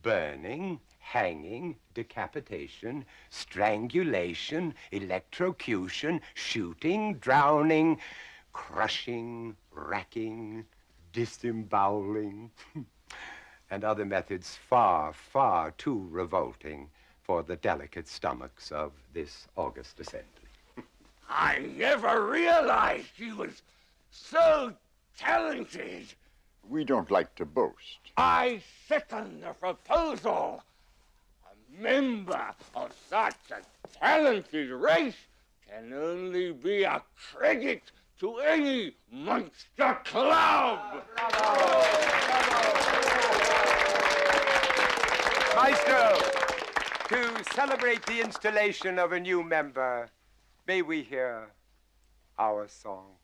burning, hanging, decapitation, strangulation, electrocution, shooting, drowning, crushing, racking, disemboweling, and other methods far, far too revolting for the delicate stomachs of this august assembly. I never realized he was so talented. We don't like to boast. I second the proposal. A member of such a talented race can only be a credit to any monster club. Maestro, to celebrate the installation of a new member, may we hear our song?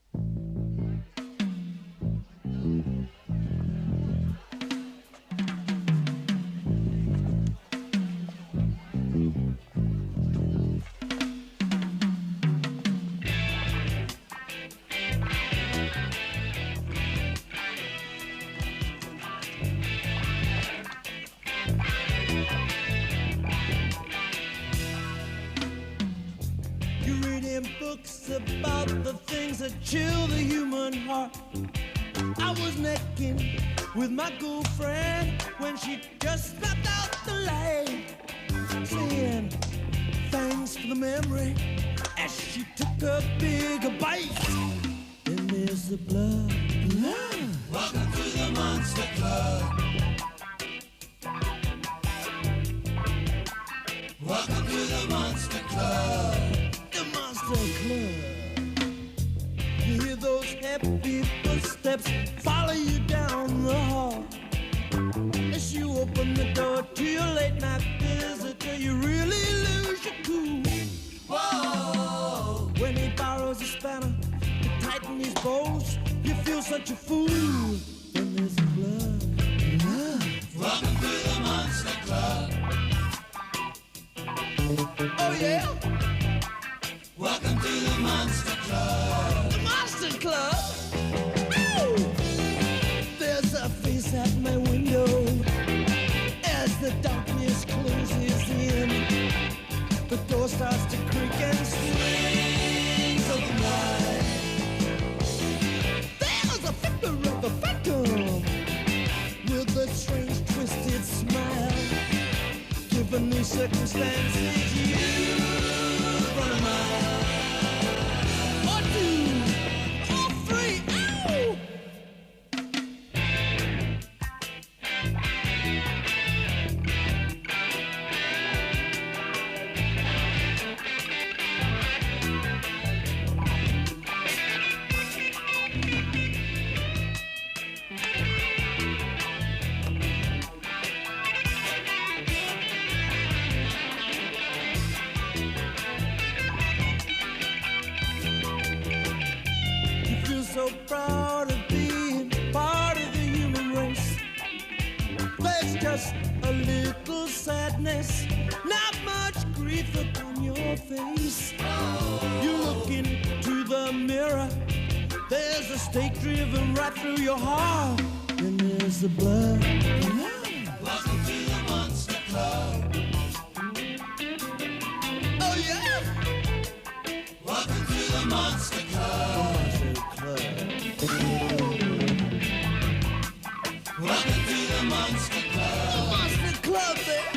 About the things that chill the human heart. I was necking with my girlfriend when she just stepped out the lane, saying thanks for the memory as she took a bigger bite. Then there's the blood. Welcome to the Monster Club. Welcome to the Monster Club. The Monster Club. You hear those happy footsteps follow you down the hall. As you open the door to your late night visitor, you really lose your cool. Whoa! When he borrows a spanner to tighten his bolts, you feel such a fool. Then there's blood. Welcome to the Monster Club. Oh yeah? Welcome to the Monster Club. The Monster Club? Ooh! There's a face at my window as the darkness closes in. The door starts to creak and swings of the night. There's a figure of a phantom with a strange twisted smile. Given these circumstances, you run a mile. So proud of being part of the human race. There's just a little sadness, not much grief upon your face. You look into the mirror, there's a stake driven right through your heart, and there's the blood. Welcome to the Monster Club. Oh yeah? Welcome to the Monster Club. Welcome to the Monster Club. The Monster Club, there.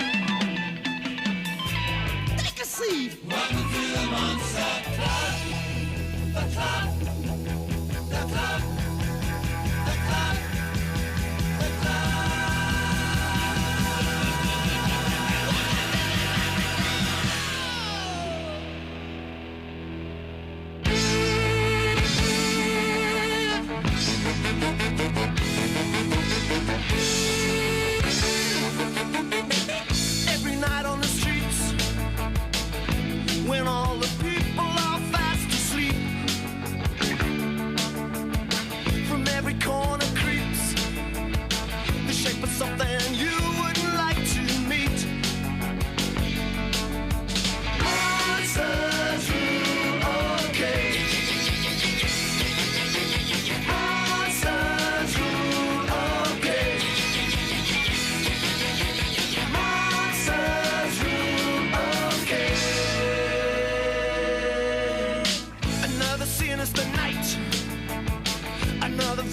Take a seat. Welcome to the Monster Club. The club. The club. The club. The club.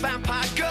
vampire girl.